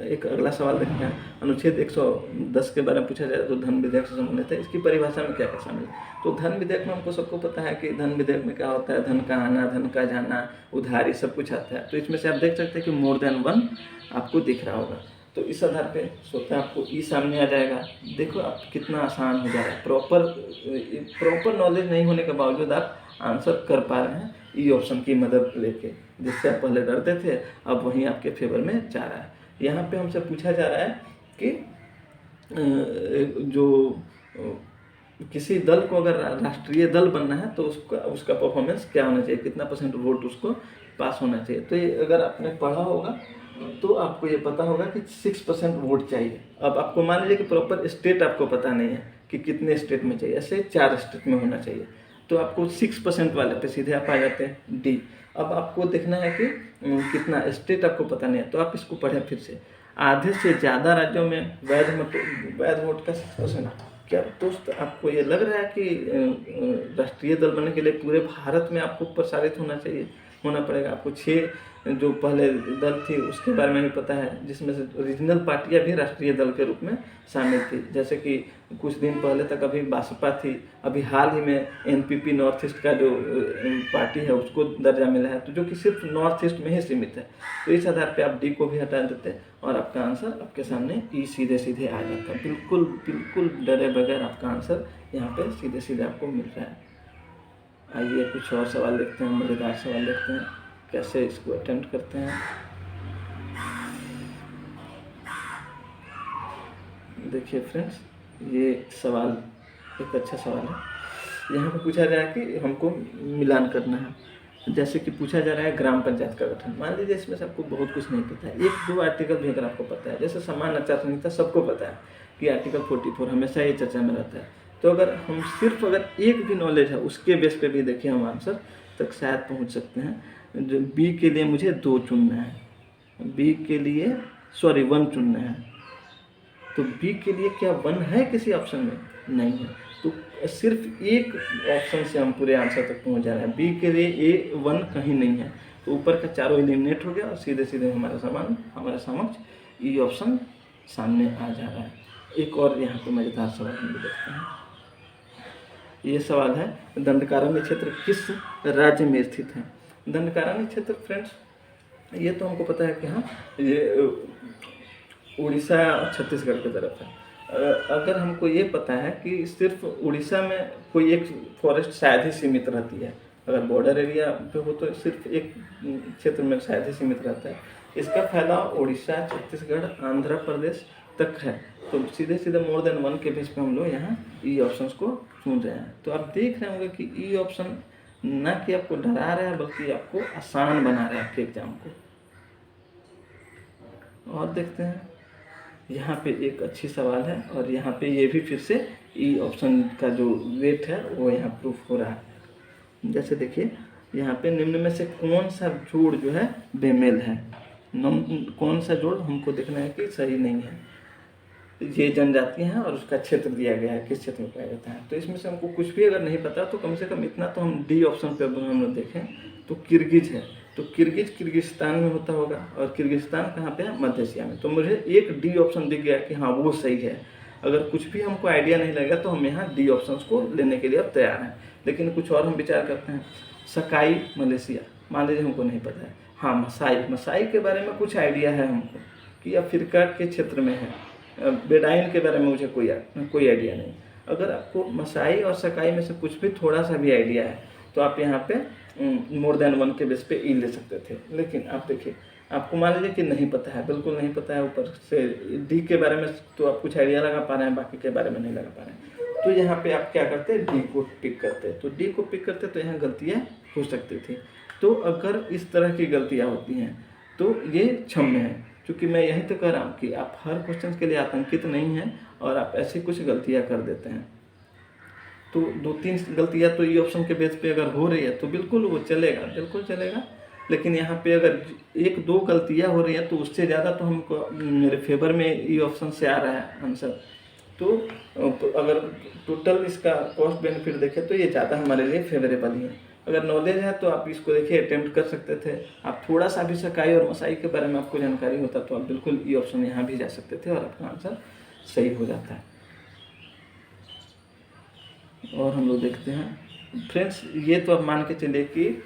एक अगला सवाल देखते हैं। अनुच्छेद 110 के बारे में पूछा जाए तो धन विधेयक से संबंधित है, इसकी परिभाषा में क्या क्या शामिल है? तो धन विधेयक में हमको सबको पता है कि धन विधेयक में क्या होता है, धन का आना, धन का जाना, उधारी, सब कुछ आता है। तो इसमें से आप देख सकते हैं कि मोर देन वन आपको दिख रहा होगा, तो इस आधार पे स्वतः आपको ई सामने आ जाएगा। देखो आप कितना आसान हो जा रहा है, प्रॉपर नॉलेज नहीं होने के बावजूद आप आंसर कर पा रहे हैं ई ऑप्शन की मदद लेके, जिससे आप पहले डरते थे अब वहीं आपके फेवर में जा रहा है। यहाँ पे हमसे पूछा जा रहा है कि जो किसी दल को अगर राष्ट्रीय दल बनना है तो उसका परफॉर्मेंस क्या होना चाहिए, कितना % वोट उसको पास होना चाहिए। तो ये अगर आपने पढ़ा होगा तो आपको ये पता होगा कि 6% वोट चाहिए। अब आपको मान लीजिए कि प्रॉपर स्टेट आपको पता नहीं है कि कितने स्टेट में चाहिए, ऐसे 4 स्टेट में होना चाहिए, तो आपको 6% वाले पे सीधे आप आ जाते हैं डी। अब आपको देखना है कि कितना स्टेट आपको पता नहीं है, तो आप इसको पढ़ें फिर से। आधे से ज़्यादा राज्यों में वैध वोट का 6%, क्या दोस्त आपको ये लग रहा है कि राष्ट्रीय दल बनने के लिए पूरे भारत में आपको प्रसारित होना पड़ेगा? आपको 6 जो पहले दल थी उसके बारे में भी पता है, जिसमें से रीजनल पार्टियां भी राष्ट्रीय दल के रूप में शामिल थी, जैसे कि कुछ दिन पहले तक अभी बसपा थी, अभी हाल ही में एनपीपी नॉर्थ ईस्ट का जो पार्टी है उसको दर्जा मिला है, तो जो कि सिर्फ नॉर्थ ईस्ट में ही सीमित है। तो इस आधार पे आप डी को भी हटा देते और आपका आंसर आपके सामने ई सीधे सीधे आ जाता है। बिल्कुल डरे बगैर आपका आंसर यहाँ पे सीधे सीधे आपको मिल रहा है। आइए कुछ और सवाल देखते हैं, मज़ेदार सवाल देखते हैं कैसे इसको अटेम्प्ट करते हैं। देखिए फ्रेंड्स, ये सवाल एक अच्छा सवाल है। यहाँ पे पूछा जा रहा है कि हमको मिलान करना है, जैसे कि पूछा जा रहा है ग्राम पंचायत का गठन। मान लीजिए इसमें से आपको बहुत कुछ नहीं पता है, 1-2 आर्टिकल भी अगर आपको पता है, जैसे सामान्य आचार संहिता सबको पता है कि आर्टिकल 44 हमेशा ये चर्चा में रहता है, तो अगर हम सिर्फ अगर एक भी नॉलेज है उसके बेस पे भी देखिए हम आंसर तक शायद पहुँच सकते हैं। जो बी के लिए मुझे 2 चुनना है, बी के लिए 1 चुनना है, तो बी के लिए क्या 1 है किसी ऑप्शन में? नहीं है, तो सिर्फ एक ऑप्शन से हम पूरे आंसर तक पहुंच जा रहे हैं। बी के लिए A1 कहीं नहीं है, तो ऊपर का चारों एलिमिनेट हो गया और सीधे सीधे हमारे समक्ष ई ऑप्शन सामने आ जा रहा है। एक और यहाँ पे मज़ेदार सवाल हम देखते हैं। ये सवाल है, दंडकारण्य क्षेत्र किस राज्य में स्थित है? दंडकारण्य क्षेत्र फ्रेंड्स, ये तो हमको पता है कि हाँ ये उड़ीसा और छत्तीसगढ़ की तरफ है। अगर हमको ये पता है कि सिर्फ उड़ीसा में कोई एक फॉरेस्ट शायद ही सीमित रहती है, अगर बॉर्डर एरिया पे हो तो सिर्फ एक क्षेत्र में शायद ही सीमित रहता है। इसका फैलाव उड़ीसा, छत्तीसगढ़, आंध्र प्रदेश तक है, तो सीधे सीधे मोर देन 1 के बेस पे हम लोग यहाँ ई ऑप्शंस को चुन रहे हैं। तो आप देख रहे होंगे कि ई ऑप्शन ना कि आपको डरा रहा है बल्कि आपको आसान बना रहा है आपके एग्जाम को। और देखते हैं, यहाँ पे एक अच्छी सवाल है और यहाँ पे ये भी फिर से ई ऑप्शन का जो वेट है वो यहाँ प्रूफ हो रहा है। जैसे देखिए यहाँ पे निम्न में से कौन सा जोड़ जो है बेमेल है, कौन सा जोड़ हमको देखना है कि सही नहीं है। ये जनजातियाँ हैं और उसका क्षेत्र दिया गया है, किस क्षेत्र में पाया जाता है। तो इसमें से हमको कुछ भी अगर नहीं पता तो कम से कम इतना तो हम डी ऑप्शन पे हम लोग देखें तो किर्गिज है, तो किर्गिज किर्गिस्तान में होता होगा, और किर्गिस्तान कहाँ पे है? मध्य एशिया में। तो मुझे एक डी ऑप्शन दिख गया कि हाँ वो सही है। अगर कुछ भी हमको आइडिया नहीं लगेगा तो हम यहाँ डी ऑप्शन को लेने के लिए अब तैयार हैं। लेकिन कुछ और हम विचार करते हैं। सकाई मलेशिया, मान लीजिए हमको नहीं पता है। हाँ, मसाई के बारे में कुछ आइडिया है हमको कि अफ्रीका के क्षेत्र में है। बेडाइन के बारे में मुझे कोई आइडिया नहीं। अगर आपको मसाई और सकाई में से कुछ भी थोड़ा सा भी आइडिया है तो आप यहाँ पे मोर देन वन के बेस पे ई ले सकते थे। लेकिन आप देखिए, आपको मान लीजिए कि नहीं पता है, बिल्कुल नहीं पता है, ऊपर से डी के बारे में तो आप कुछ आइडिया लगा पा रहे हैं, बाकी के बारे में नहीं लगा पा रहे हैं। तो यहाँ पे आप क्या करते हैं? डी को पिक करते हैं। तो डी को पिक करते तो यहाँ गलतियाँ हो सकती थी। तो अगर इस तरह की गलतियाँ होती हैं तो ये क्षम्य है, क्योंकि मैं यही तो कह रहा हूँ कि आप हर क्वेश्चन के लिए आतंकित नहीं हैं और आप ऐसी कुछ गलतियाँ कर देते हैं। तो 2-3 गलतियाँ तो ये ऑप्शन के बेस पे अगर हो रही है तो बिल्कुल वो चलेगा, बिल्कुल चलेगा। लेकिन यहाँ पे अगर 1-2 गलतियाँ हो रही हैं तो उससे ज़्यादा तो हमको मेरे फेवर में ये ऑप्शन से आ रहा है आंसर। तो अगर टोटल इसका कॉस्ट बेनिफिट देखें तो ये ज़्यादा हमारे लिए फेवरेबल ही है। अगर नॉलेज है तो आप इसको देखिए अटेम्प्ट कर सकते थे। आप थोड़ा सा भी सकाई और मसाई के बारे में आपको जानकारी होता तो आप बिल्कुल ये ऑप्शन यहाँ भी जा सकते थे और आपका आंसर सही हो जाता है। और हम लोग देखते हैं फ्रेंड्स, ये तो आप मान के चलिए कि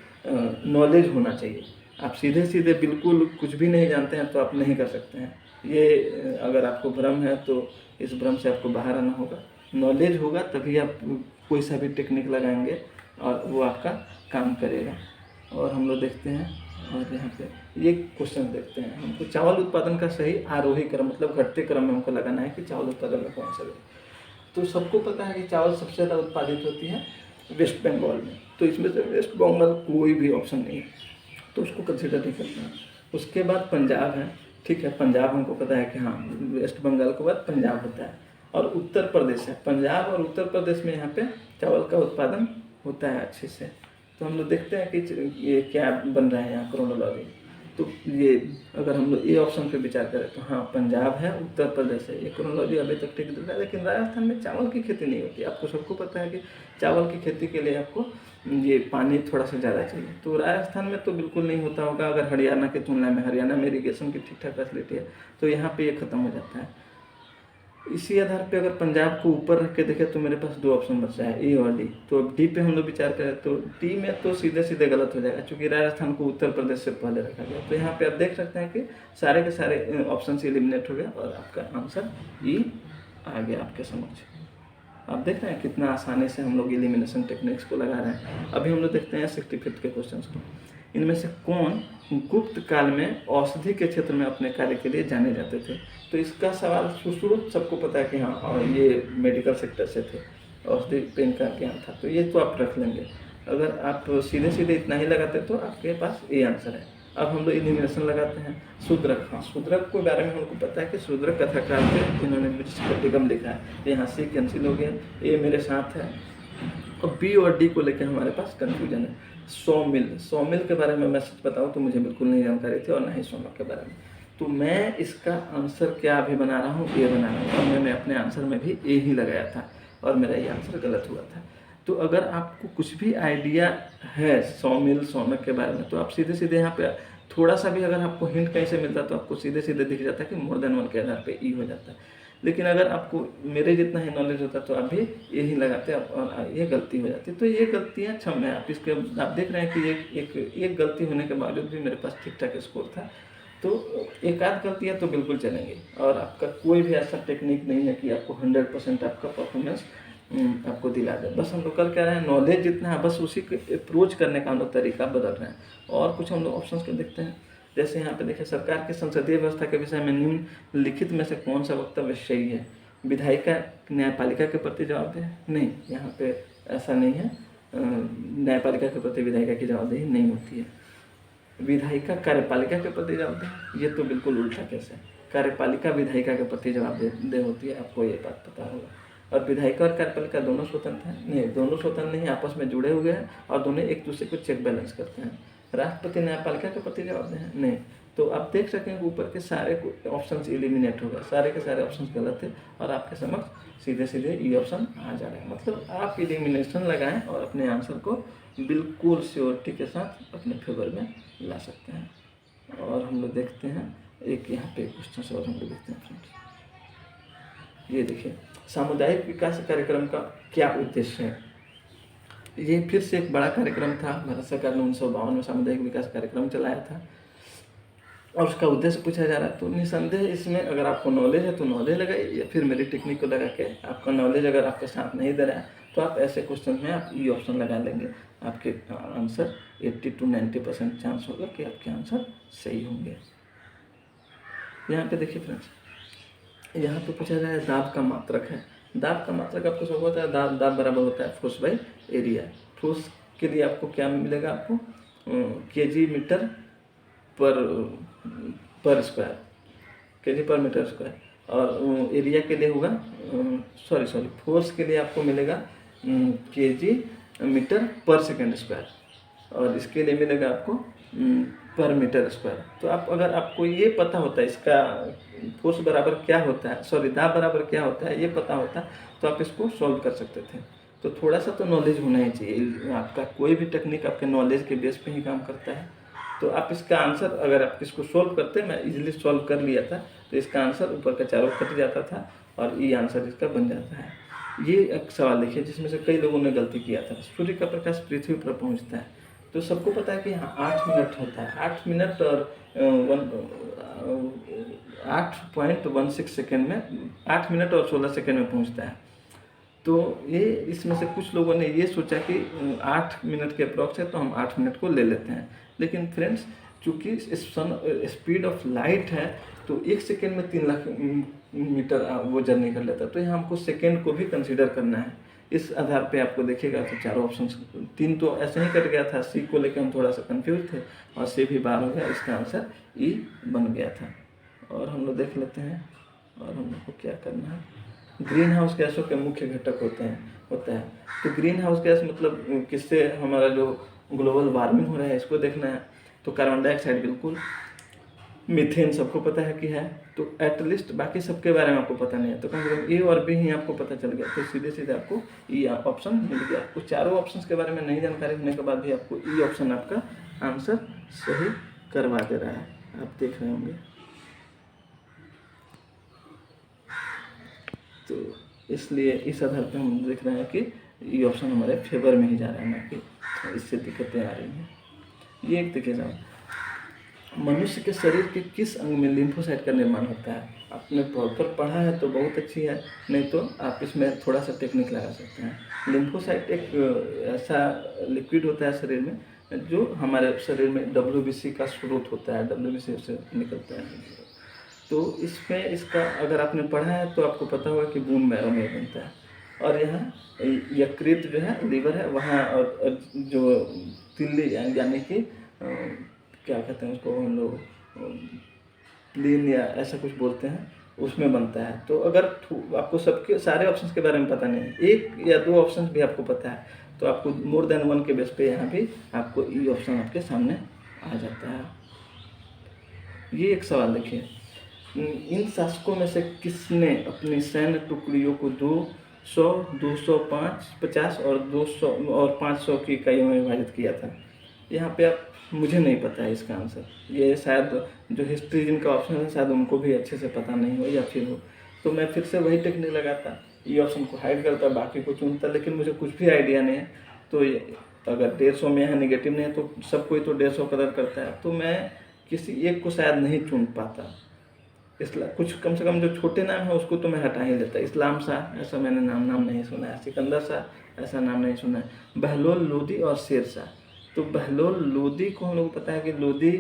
नॉलेज होना चाहिए। आप सीधे सीधे बिल्कुल कुछ भी नहीं जानते हैं तो आप नहीं कर सकते हैं। ये अगर आपको भ्रम है तो इस भ्रम से आपको बाहर आना होगा। नॉलेज होगा तभी आप कोई सा भी टेक्निक लगाएंगे और वो आपका काम करेगा। और हम लोग देखते हैं, और यहाँ पे ये क्वेश्चन देखते हैं। हमको चावल उत्पादन का सही आरोही क्रम, मतलब घटते क्रम में हमको लगाना है कि चावल उत्पादन में कौन सा है। तो सबको पता है कि चावल सबसे ज़्यादा उत्पादित होती है वेस्ट बंगाल में। तो इसमें से वेस्ट बंगाल कोई भी ऑप्शन नहीं है, तो उसको कंसिडर नहीं करना है। उसके बाद पंजाब है, ठीक है, पंजाब हमको पता है कि हाँ वेस्ट बंगाल के बाद पंजाब होता है। और उत्तर प्रदेश है, पंजाब और उत्तर प्रदेश में यहाँ पे चावल का उत्पादन होता है अच्छे से। तो हम लोग देखते हैं कि ये क्या बन रहा है यहाँ क्रोनोलॉजी। तो ये अगर हम लोग ये ऑप्शन पे विचार करें तो हाँ पंजाब है, उत्तर प्रदेश है, ये क्रोनोलॉजी अभी तक ठीक दिख रहा है। लेकिन राजस्थान में चावल की खेती नहीं होती। आपको सबको पता है कि चावल की खेती के लिए आपको ये पानी थोड़ा सा ज़्यादा चाहिए। तो राजस्थान में तो बिल्कुल नहीं होता होगा। अगर हरियाणा की तुलना में, हरियाणा में इरीगेशन की ठीक ठाक फैसिलिटी है, तो यहाँ पे ये ख़त्म हो जाता है। इसी आधार पे अगर पंजाब को ऊपर रख के देखें तो मेरे पास 2 ऑप्शन बचा है, ए और डी। तो अब डी पे हम लोग विचार करें तो डी में तो सीधे सीधे गलत हो जाएगा, क्योंकि राजस्थान को उत्तर प्रदेश से पहले रखा गया। तो यहाँ पे आप देख सकते हैं कि सारे के सारे ऑप्शन से एलिमिनेट हो गया और आपका आंसर ई आ गया आपके समक्ष। आप देख रहे हैं कितना आसानी से हम लोग एलिमिनेशन टेक्निक्स को लगा रहे हैं। अभी हम लोग देखते हैं 65 के क्वेश्चन को। इनमें से कौन गुप्त काल में औषधि के क्षेत्र में अपने कार्य के लिए जाने जाते थे? तो इसका सवाल सुश्रुत सबको पता है कि हाँ, और ये मेडिकल सेक्टर से थे, औषधि पे इनका ज्ञान था। तो ये तो आप रख लेंगे। अगर आप सीधे सीधे इतना ही लगाते तो आपके पास ये आंसर है। अब हम लोग एलिमिनेशन लगाते हैं। शूद्रक, हाँ शूद्रक के बारे में हमको पता है कि शूद्रक कथाकार थे जिन्होंने मृच्छकटिकम लिखा है। यहाँ से कैंसिल हो गया, ये मेरे साथ है। और बी और डी को लेकर हमारे पास कंफ्यूजन है। सौमिल के बारे में मैं सच बताऊँ तो मुझे बिल्कुल नहीं जानकारी थी, और ना ही सोमक के बारे में। तो मैं इसका आंसर क्या अभी बना रहा हूँ, ए बना रहा हूँ। और मैंने अपने आंसर में भी ए ही लगाया था और मेरा ये आंसर गलत हुआ था। तो अगर आपको कुछ भी आइडिया है सौमिल सोमक के बारे में तो आप सीधे सीधे यहाँ पे थोड़ा सा भी अगर आपको हिंट कहीं से मिलता तो आपको सीधे सीधे दिख जाता है कि मोर देन वन के आधार पे ई हो जाता है। लेकिन अगर आपको मेरे जितना ही नॉलेज होता तो आप भी यही लगाते और ये गलती हो जाती। तो ये गलतियाँ क्षम्य है। आप इसके आप देख रहे हैं कि एक गलती होने के बावजूद भी मेरे पास ठीक ठाक स्कोर था। तो एक आध गलतियाँ तो बिल्कुल चलेंगी, और आपका कोई भी ऐसा टेक्निक नहीं है कि आपको 100% आपका परफॉर्मेंस आपको दिला दे। बस हम लोग कर क्या रहे हैं, नॉलेज जितना है बस उसी को अप्रोच करने का हम लोग तरीका बदल रहे हैं। और कुछ हम लोग ऑप्शंस को देखते हैं। जैसे यहाँ पे देखिए, सरकार की संसदीय व्यवस्था के विषय में निम्नलिखित में से कौन सा वक्तव्य सही है? विधायिका न्यायपालिका के प्रति जवाबदेह है? नहीं, यहाँ पे ऐसा नहीं है। न्यायपालिका के प्रति विधायिका की जवाबदेही नहीं होती है। विधायिका कार्यपालिका के प्रति जवाबदेह, ये तो बिल्कुल उल्टा केस है। कार्यपालिका विधायिका के प्रति जवाबदेह होती है, आपको ये बात पता होगा। और विधायिका और कार्यपालिका दोनों स्वतंत्र हैं? नहीं, दोनों स्वतंत्र नहीं, आपस में जुड़े हुए हैं और दोनों एक दूसरे को चेक बैलेंस करते हैं। राष्ट्रपति न्यायपालिका के प्रति जवाबदेह है? नहीं, तो आप देख सकें कि ऊपर के सारे ऑप्शन एलिमिनेट हो गए, सारे के सारे ऑप्शन गलत थे और आपके समक्ष सीधे सीधे ये ऑप्शन आ जा रहे हैं। मतलब आप एलिमिनेशन लगाएं और अपने आंसर को बिल्कुल श्योरिटी के साथ अपने फेवर में ला सकते हैं। और हम लोग देखते हैं एक यहाँ पे क्वेश्चन और हम लोग देखते हैं फ्रेंड्स। ये देखिए, सामुदायिक विकास कार्यक्रम का क्या उद्देश्य है। ये फिर से एक बड़ा कार्यक्रम था, भारत सरकार ने 1952 में सामुदायिक विकास कार्यक्रम चलाया था और उसका उद्देश्य पूछा जा रहा है। तो निसंदेह इसमें अगर आपको नॉलेज है तो नॉलेज लगाइए, या फिर मेरी टेक्निक को लगा के आपका नॉलेज अगर आपके साथ नहीं दे रहा है तो आप ऐसे क्वेश्चन में आप ई ऑप्शन लगा लेंगे, आपके आंसर 80 to 90% चांस होगा कि आपके आंसर सही होंगे। यहाँ पे देखिए फ्रेंड्स, यहाँ पे पूछा जाए दाब का मात्रक है। दाब का मात्रक आपको सब होता है, दाब बराबर होता है फोर्स बाई एरिया। फोर्स के लिए आपको क्या मिलेगा, आपको केजी मीटर पर स्क्वायर, केजी पर मीटर स्क्वायर। और एरिया के लिए होगा सॉरी फोर्स के लिए आपको मिलेगा केजी मीटर पर सेकेंड स्क्वायर, और इसके लिए मिलेगा आपको पर मीटर स्क्वायर। तो आप अगर आपको ये पता होता है इसका फोर्स बराबर क्या होता है, सॉरी दाब बराबर क्या होता है, ये पता होता तो आप इसको सॉल्व कर सकते थे। तो थोड़ा सा तो नॉलेज होना ही चाहिए। आपका कोई भी टेक्निक आपके नॉलेज के बेस पे ही काम करता है। तो आप इसका आंसर अगर आप इसको सॉल्व करते, मैं इजीली सॉल्व कर लिया था, तो इसका आंसर ऊपर का चारों कट जाता था और ये आंसर इसका बन जाता है। ये एक सवाल देखिए जिसमें से कई लोगों ने गलती किया था। सूर्य का प्रकाश पृथ्वी पर पहुंचता है, तो सबको पता है कि यहाँ 8 मिनट होता है, 8 मिनट और 8.16 सेकेंड में, 8 मिनट और 16 सेकेंड में पहुँचता है। तो ये इसमें से कुछ लोगों ने ये सोचा कि 8 मिनट के अप्रॉक्स है तो हम 8 मिनट को ले लेते हैं। लेकिन फ्रेंड्स, चूँकि स्पीड ऑफ लाइट है तो 1 सेकेंड में 3 लाख मीटर वो जर्नी कर लेता है। तो यहाँ हमको सेकेंड को भी कंसीडर करना है। इस आधार पे आपको देखिएगा तो चारों ऑप्शन, 3 तो ऐसे ही कट गया था, सी को लेकर हम थोड़ा सा कंफ्यूज थे और सी भी बाहर हो गया, इसका आंसर ई बन गया था। और हम लोग देख लेते हैं और हम लोग को क्या करना है। ग्रीन हाउस गैसों के मुख्य घटक होता है। तो ग्रीन हाउस गैस मतलब किससे हमारा जो ग्लोबल वार्मिंग हो रहा है इसको देखना है। तो कार्बन डाइऑक्साइड बिल्कुल, मीथेन सबको पता है कि है, तो एटलीस्ट बाकी सबके बारे में आपको पता नहीं है, तो कम से कम ए और बी ही आपको पता चल गया, तो सीधे सीधे आपको ई ऑप्शन मिल गया। आपको चारों ऑप्शंस के बारे में नहीं जानकारी होने के बाद भी आपको ई ऑप्शन आपका आंसर सही करवा दे रहा है, आप देख रहे होंगे। तो इसलिए इस आधार पर हम देख रहे हैं कि ये ऑप्शन हमारे फेवर में ही जा रहा है, ना कि इससे दिक्कतें आ रही हैं। ये एक देखिए साहब, मनुष्य के शरीर के किस अंग में लिम्फोसाइट का निर्माण होता है। आपने प्रॉपर पढ़ा है तो बहुत अच्छी है, नहीं तो आप इसमें थोड़ा सा टेक्निक लगा सकते हैं। लिम्फोसाइट एक ऐसा लिक्विड होता है शरीर में जो हमारे शरीर में WBC का स्रोत होता है, WBC से निकलता है। तो इसमें इसका अगर आपने पढ़ा है तो आपको पता होगा कि बून मैरो में बनता है। और यहाँ यकृत जो है, लीवर है वहाँ, और जो तिल्ली यानी कि क्या कहते हैं उसको हम लोग, प्लीन या ऐसा कुछ बोलते हैं, उसमें बनता है। तो अगर आपको सबके सारे ऑप्शंस के बारे में पता नहीं है, 1 या 2 ऑप्शंस भी आपको पता है, तो आपको मोर देन 1 के बेस पे यहाँ भी आपको ई ऑप्शन आपके सामने आ जाता है। ये एक सवाल देखिए, इन शासकों में से किसने अपनी सैन्य टुकड़ियों को 200, 205, 50 और 200 और 500 की इकाइयों में विभाजित किया था। यहाँ पे आप, मुझे नहीं पता है इसका आंसर, ये शायद जो हिस्ट्री जिनका ऑप्शन है शायद उनको भी अच्छे से पता नहीं हो या फिर हो, तो मैं फिर से वही टेक्निक लगाता, ये ऑप्शन को हाइड करता, बाकी को चुनता, लेकिन मुझे कुछ भी आइडिया नहीं है। तो अगर 150 में है, नेगेटिव नहीं है, तो सब कोई तो 150 कदर करता है, तो मैं किसी एक को शायद नहीं चुन पाता। इसलिए कुछ कम से कम जो छोटे नाम है उसको तो मैं हटा ही देता। इस्लाम शाह ऐसा मैंने नाम नहीं सुना है, सिकंदर शाह ऐसा नाम नहीं सुना है, बहलोल लोदी और शेर शाह। तो बहलोल लोदी को हम लोग को पता है कि लोदी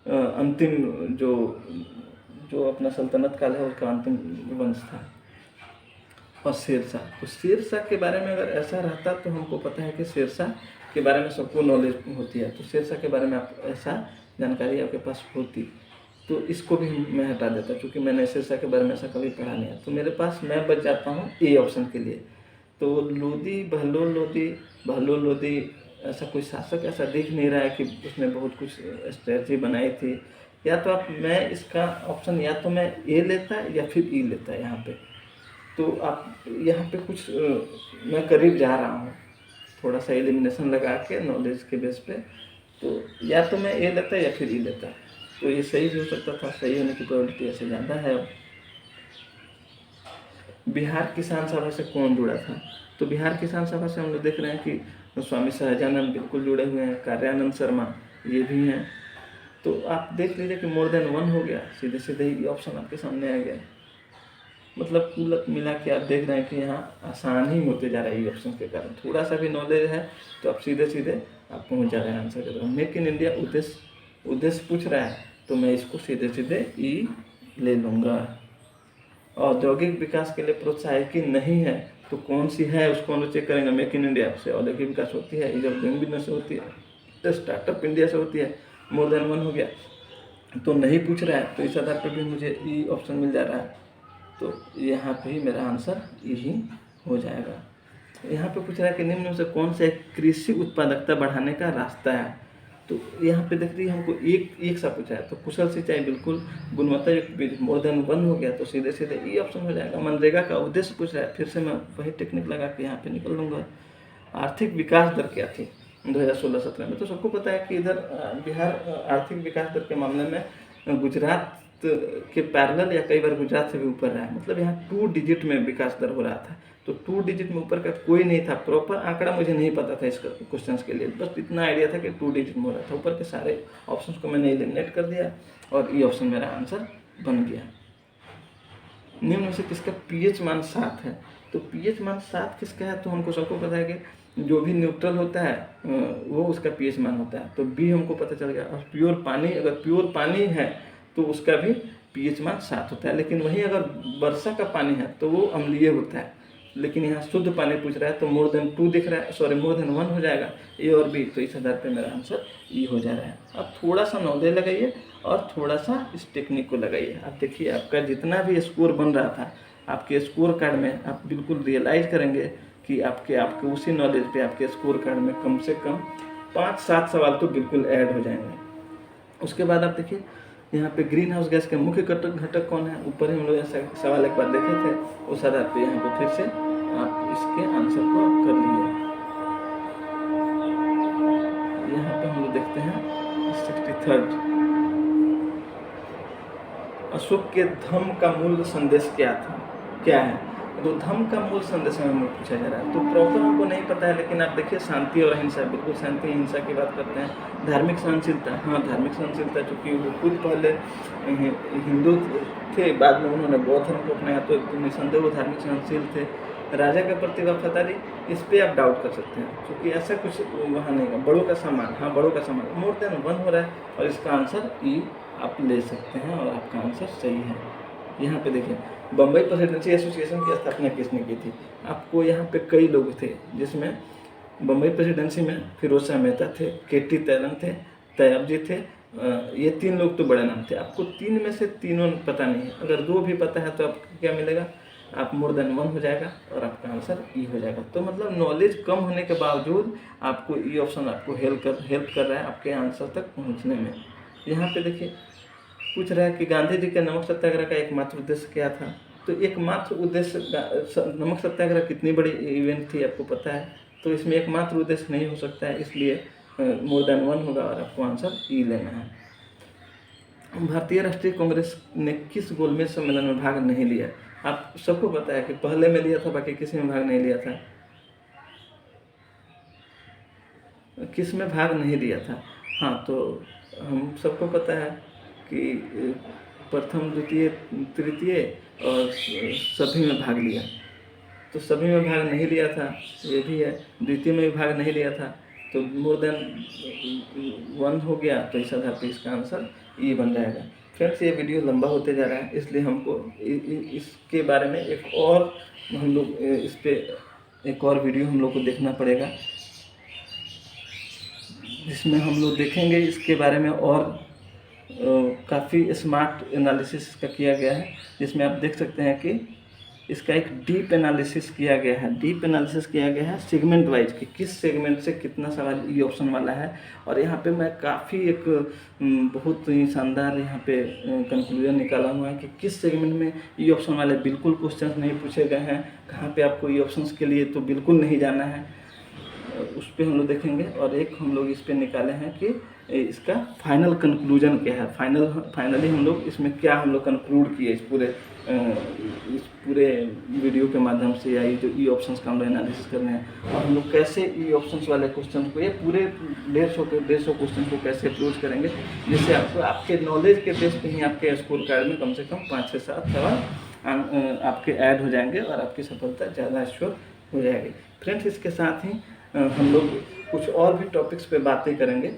अंतिम जो अपना सल्तनत काल है उसका अंतिम वंश था, और शेरशाह, तो शेरशाह के बारे में अगर ऐसा रहता तो हमको पता है कि शेरशाह के बारे में सबको नॉलेज होती है, तो शेरशाह के बारे में आप ऐसा जानकारी आपके पास होती, तो इसको भी मैं हटा देता क्योंकि मैंने शेरशाह के बारे में ऐसा कभी पढ़ा नहीं है। तो मेरे पास मैं बच जाता हूँ ए ऑप्शन के लिए। तो लोदी, बहलोल लोदी ऐसा कोई शासक ऐसा दिख नहीं रहा है कि उसने बहुत कुछ स्ट्रेटजी बनाई थी या तो आप मैं इसका ऑप्शन या तो मैं ए लेता या फिर ई लेता यहाँ पे। तो आप यहाँ पे कुछ मैं करीब जा रहा हूँ थोड़ा सा एलिमिनेशन लगा के नॉलेज के बेस पे। तो या तो मैं ए लेता या फिर ई लेता, तो ये सही भी हो सकता था, सही होने की प्रोबेबिलिटी ऐसे ज़्यादा है। अब बिहार किसान सभा से कौन जुड़ा था? तो बिहार किसान सभा से हम लोग देख रहे हैं कि स्वामी सहजानंद बिल्कुल जुड़े हुए हैं, कार्यानंद शर्मा ये भी हैं। तो आप देख लीजिए कि मोर देन वन हो गया, सीधे सीधे ये ऑप्शन आपके सामने आ गया। मतलब कुल मिला के आप देख रहे हैं कि यहाँ आसान ही होते जा रहा है ये ऑप्शन के कारण। थोड़ा सा भी नॉलेज है तो आप सीधे सीधे आप पहुँच जा रहे हैं आंसर की तरफ। मेक इन इंडिया उद्देश्य पूछ रहा है, तो मैं इसको सीधे सीधे ई ले लूँगा। औद्योगिक विकास के लिए प्रोत्साहन नहीं है, तो कौन सी है उसको हम लोग चेक करेंगे। मेक इन इंडिया से औद्योगिक विकास होती है, ईज ऑफ डूइंग बिजनेस से होती है, स्टार्टअप इंडिया से होती है। मोर देन वन हो गया तो नहीं पूछ रहा है, तो इस आधार पर भी मुझे ई ऑप्शन मिल जा रहा है। तो यहाँ पे ही मेरा आंसर यही हो जाएगा। यहाँ पे पूछ रहा है कि निम्न में से कौन से कृषि उत्पादकता बढ़ाने का रास्ता है। तो यहाँ पे देख रही हमको एक सा पूछा है, तो कुशल सिंचाई बिल्कुल, गुणवत्ता युक्त मोर देन वन हो गया तो सीधे सीधे ई ऑप्शन हो जाएगा। मनरेगा का उद्देश्य पूछ रहा है, फिर से मैं वही टेक्निक लगा के यहाँ पे निकल लूँगा। आर्थिक विकास दर क्या थी 2016-17 में? तो सबको पता है कि इधर बिहार आर्थिक विकास दर के मामले में गुजरात के पैरेलल या कई बार गुजरात से भी ऊपर रहा है। मतलब यहाँ 2 डिजिट में विकास दर हो रहा था, तो 2 डिजिट में ऊपर का कोई नहीं था। प्रॉपर आंकड़ा मुझे नहीं पता था इस क्वेश्चन के लिए, बस इतना आइडिया था कि 2 डिजिट में हो रहा था। ऊपर के सारे ऑप्शंस को मैंने एलिमिनेट कर दिया और ये ऑप्शन मेरा आंसर बन गया। निम्न में से किसका पीएच मान 7 है? तो पीएच मान 7 किसका है? तो हमको सबको पता है कि जो भी न्यूट्रल होता है वो उसका पीएच मान होता है, तो बी हमको पता चल गया। और प्योर पानी, अगर प्योर पानी है तो उसका भी पीएच मान 7 होता है। लेकिन वहीं अगर वर्षा का पानी है तो वो अम्लीय होता है। लेकिन यहाँ शुद्ध पानी पूछ रहा है तो मोर देन 2 दिख रहा है, सॉरी मोर देन 1 हो जाएगा, ए और बी। तो इस आधार पे मेरा आंसर ई हो जा रहा है। अब थोड़ा सा नॉलेज लगाइए और थोड़ा सा इस टेक्निक को लगाइए। आप देखिए आपका जितना भी स्कोर बन रहा था, आपके स्कोर कार्ड में आप बिल्कुल रियलाइज करेंगे कि आपके उसी नॉलेज पे आपके स्कोर कार्ड में कम से कम 5-7 सवाल तो बिल्कुल ऐड हो जाएंगे। उसके बाद आप देखिए यहाँ पे ग्रीन हाउस गैस के मुख्य घटक कौन है? ऊपर ही हम लोग ऐसा सवाल एक बार देखे थे, उस आधार पे यहाँ पे फिर से आप इसके आंसर को आप कर लिए। यहाँ पे हम लोग देखते हैं 63rd, अशोक के धम्म का मूल संदेश क्या है? तो धम्म का मूल संदेश हमें पूछा जा रहा है, तो प्रॉपर हमको नहीं पता है। लेकिन आप देखिए शांति और अहिंसा, बिल्कुल शांति अहिंसा की बात करते हैं। धार्मिक सहनशीलता, हाँ धार्मिक सहनशीलता, चूँकि वो खुद पहले हिंदू थे, बाद में उन्होंने बौद्ध धर्म को अपनाया, तो निसंदेह वो धार्मिक सहनशील थे। राजा के प्रति वफादारी, इस पर आप डाउट कर सकते हैं, क्योंकि ऐसा कुछ वहाँ नहीं है। बड़ों का सम्मान, हाँ बड़ों का सम्मान, मोर देन 1 हो रहा है और इसका आंसर ई आप ले सकते हैं और आपका आंसर सही है। यहाँ पे देखिए बम्बई प्रेसिडेंसी एसोसिएशन की स्थापना किसने की थी? आपको यहाँ पे कई लोग थे, जिसमें बम्बई प्रेसिडेंसी में फिरोज शाह मेहता थे, केटी तैलन थे, तैयब जी थे। ये 3 लोग तो बड़े नाम थे। आपको 3 में से तीनों पता नहीं है, अगर 2 भी पता है तो आपको क्या मिलेगा? आप मोर देन 1 हो जाएगा और आपका आंसर ई हो जाएगा। तो मतलब नॉलेज कम होने के बावजूद आपको ई ऑप्शन आपको हेल्प कर रहा है आपके आंसर तक पहुँचने में। यहाँ पे देखिए पूछ रहा है कि गांधी जी के नमक सत्याग्रह का एकमात्र उद्देश्य क्या था? तो एकमात्र उद्देश्य, नमक सत्याग्रह कितनी बड़ी इवेंट थी आपको पता है, तो इसमें एकमात्र उद्देश्य नहीं हो सकता है, इसलिए मोर देन 1 होगा और आपको आंसर ई लेना है। भारतीय राष्ट्रीय कांग्रेस ने किस गोलमेज सम्मेलन में भाग नहीं लिया? आप सबको पता है कि पहले में लिया था, बाकी किसी में भाग नहीं लिया था। किस में भाग नहीं लिया था? हाँ, तो हम सबको पता है कि प्रथम, द्वितीय, तृतीय और सभी में भाग लिया। तो सभी में भाग नहीं लिया था, ये भी है। द्वितीय में भी भाग नहीं लिया था, तो मोर देन 1 हो गया, तो इस आधार पर इसका आंसर ई बन जाएगा। फ्रेंड्स, ये वीडियो लंबा होते जा रहा है, इसलिए हमको इसके बारे में एक और वीडियो हम लोग को देखना पड़ेगा, जिसमें हम लोग देखेंगे इसके बारे में और काफ़ी स्मार्ट एनालिसिस का किया गया है, जिसमें आप देख सकते हैं कि इसका एक डीप एनालिसिस किया गया है। डीप एनालिसिस किया गया है सेगमेंट वाइज कि किस सेगमेंट से कितना सवाल ई ऑप्शन वाला है। और यहाँ पे मैं काफ़ी एक बहुत ही शानदार यहाँ पे कंक्लूजन निकाला हुआ है कि किस सेगमेंट में ई ऑप्शन वाले बिल्कुल क्वेश्चन नहीं पूछे गए हैं, कहाँ पे आपको ई ऑप्शंस के लिए तो बिल्कुल नहीं जाना है, उस पर हम लोग देखेंगे। और एक हम लोग इस पर निकाले हैं कि इसका फाइनल कंक्लूजन क्या है, फाइनली हम लोग इसमें क्या हम लोग कंक्लूड किए इस पूरे वीडियो के माध्यम से, या ये जो ई ऑप्शंस का हम लोग एनालिसिस कर रहे हैं, और हम लोग कैसे ई ऑप्शंस वाले क्वेश्चन को, ये पूरे 150 क्वेश्चन को कैसे अप्रोच करेंगे, जिससे आपको आपके नॉलेज के बेस पे ही आपके स्कोर कार्ड में कम से कम 5 से 7 सवाल आपके ऐड हो जाएंगे और आपकी सफलता ज़्यादा श्योर हो जाएगी। फ्रेंड्स, इसके साथ ही हम लोग कुछ और भी टॉपिक्स पे बातें करेंगे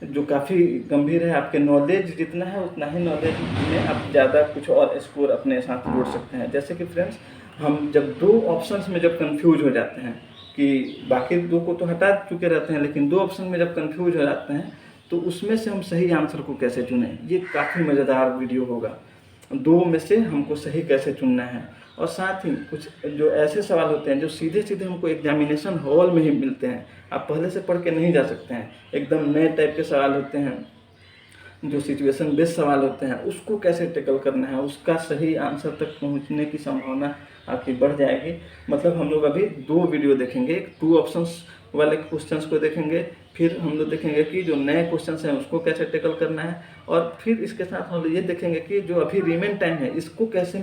जो काफ़ी गंभीर है। आपके नॉलेज जितना है उतना ही नॉलेज में आप ज़्यादा कुछ और स्कोर अपने साथ जोड़ सकते हैं। जैसे कि फ्रेंड्स, हम जब 2 ऑप्शंस में जब कंफ्यूज हो जाते हैं कि बाकी 2 को तो हटा चुके रहते हैं, लेकिन 2 ऑप्शन में जब कंफ्यूज हो जाते हैं तो उसमें से हम सही आंसर को कैसे चुनें, ये काफ़ी मज़ेदार वीडियो होगा। 2 में से हमको सही कैसे चुनना है। और साथ ही कुछ जो ऐसे सवाल होते हैं जो सीधे सीधे हमको एग्जामिनेशन हॉल में ही मिलते हैं, आप पहले से पढ़ के नहीं जा सकते हैं, एकदम नए टाइप के सवाल होते हैं, जो सिचुएशन बेस्ड सवाल होते हैं, उसको कैसे टैकल करना है, उसका सही आंसर तक पहुंचने की संभावना आपकी बढ़ जाएगी। मतलब हम लोग अभी 2 वीडियो देखेंगे, 2 ऑप्शंस वाले क्वेश्चंस को देखेंगे, फिर हम लोग देखेंगे कि जो नए क्वेश्चंस हैं उसको कैसे टैकल करना है, और फिर इसके साथ हम लोग ये देखेंगे कि जो अभी रिमेन टाइम है इसको कैसे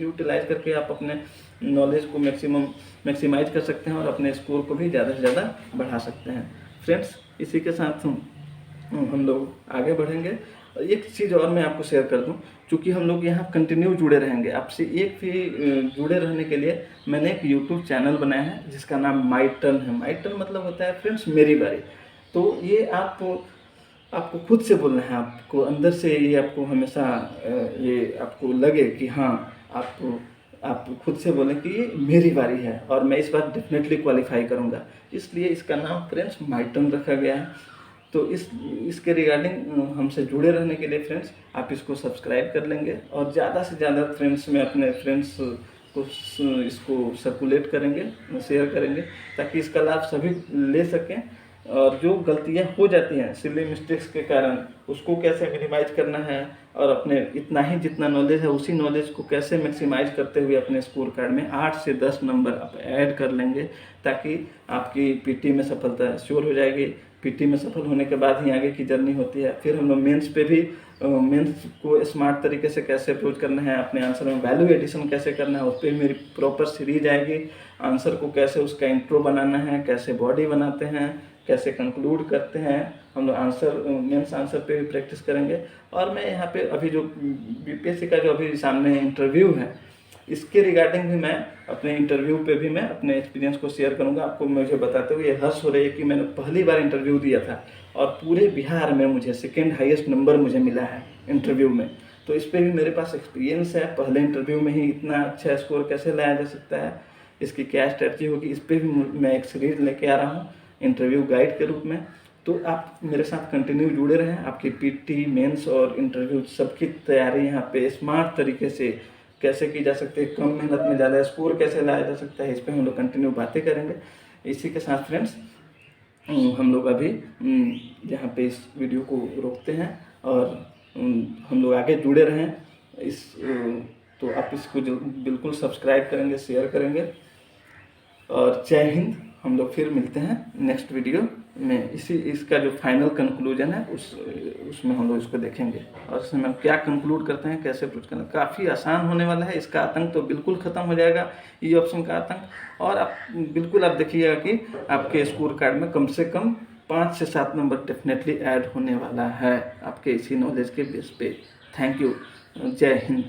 यूटिलाइज करके आप अपने नॉलेज को मैक्सिमाइज कर सकते हैं और अपने स्कोर को भी ज़्यादा से ज़्यादा बढ़ा सकते हैं। फ्रेंड्स, इसी के साथ हम लोग आगे बढ़ेंगे। एक चीज़ और मैं आपको शेयर कर दूं, चूँकि हम लोग यहाँ कंटिन्यू जुड़े रहेंगे आपसे, एक भी जुड़े रहने के लिए मैंने एक यूट्यूब चैनल बनाया है जिसका नाम माई टर्न है। माई टर्न मतलब होता है फ्रेंड्स मेरी बारी। तो ये आपको खुद से बोलना है, आपको अंदर से ये आपको हमेशा ये आपको लगे कि हाँ, आप खुद से बोलें कि ये मेरी बारी है और मैं इस बार डेफिनेटली क्वालिफाई करूँगा। इसलिए इसका नाम फ्रेंड्स माई टर्न रखा गया है। तो इसके रिगार्डिंग हमसे जुड़े रहने के लिए फ्रेंड्स आप इसको सब्सक्राइब कर लेंगे, और ज़्यादा से ज़्यादा फ्रेंड्स में अपने फ्रेंड्स को इसको सर्कुलेट करेंगे, शेयर करेंगे, ताकि इसका लाभ सभी ले सकें। और जो गलतियां हो जाती हैं सिली मिस्टेक्स के कारण, उसको कैसे मिनिमाइज करना है, और अपने इतना ही जितना नॉलेज है उसी नॉलेज को कैसे मैक्सिमाइज करते हुए अपने स्कोर कार्ड में 8 से 10 नंबर आप ऐड कर लेंगे, ताकि आपकी पीटी में सफलता श्योर हो जाएगी। पीटी में सफल होने के बाद ही आगे की जर्नी होती है। फिर हम लोग मेंस पे भी मेंस को स्मार्ट तरीके से कैसे अप्रोच करना है, अपने आंसर में वैल्यू एडिशन कैसे करना है, उस पर मेरी प्रॉपर सीरीज आएगी। आंसर को कैसे उसका इंट्रो बनाना है, कैसे बॉडी बनाते हैं, कैसे कंक्लूड करते हैं, हम लोग आंसर मेंस आंसर पे भी प्रैक्टिस करेंगे। और मैं यहाँ पे अभी जो बीपीएससी का जो अभी सामने इंटरव्यू है, इसके रिगार्डिंग भी मैं अपने इंटरव्यू पे भी मैं अपने एक्सपीरियंस को शेयर करूंगा। आपको मुझे बताते हुए हर्ष हो रही है कि मैंने पहली बार इंटरव्यू दिया था और पूरे बिहार में मुझे 2nd हाईएस्ट नंबर मुझे मिला है इंटरव्यू में। तो इस पर भी मेरे पास एक्सपीरियंस है, पहले इंटरव्यू में ही इतना अच्छा स्कोर कैसे लाया जा सकता है, इसकी क्या स्ट्रेटजी होगी, इस पर भी मैं एक सीरीज लेके आ रहा हूँ इंटरव्यू गाइड के रूप में। तो आप मेरे साथ कंटिन्यू जुड़े रहें। आपकी पीटी, मेंस और इंटरव्यू सबकी तैयारी यहाँ पे स्मार्ट तरीके से कैसे की जा सकती है, कम मेहनत में ज़्यादा स्कोर कैसे लाया जा सकता है, इस पे हम लोग कंटिन्यू बातें करेंगे। इसी के साथ फ्रेंड्स हम लोग अभी यहाँ पे इस वीडियो को रोकते हैं और हम लोग आगे जुड़े रहें। तो आप इसको बिल्कुल सब्सक्राइब करेंगे, शेयर करेंगे। और जय हिंद। हम लोग फिर मिलते हैं नेक्स्ट वीडियो में। इसका जो फाइनल कंक्लूजन है उसमें हम लोग इसको देखेंगे, और उसमें हम क्या कंक्लूड करते हैं, कैसे अप्रोच करना। काफ़ी आसान होने वाला है। इसका आतंक तो बिल्कुल ख़त्म हो जाएगा, ई ऑप्शन का आतंक। और आप बिल्कुल आप देखिएगा कि आपके स्कोर कार्ड में कम से कम 5 से 7 नंबर डेफिनेटली ऐड होने वाला है आपके इसी नॉलेज के बेस पे। Thank you. जय हिंद।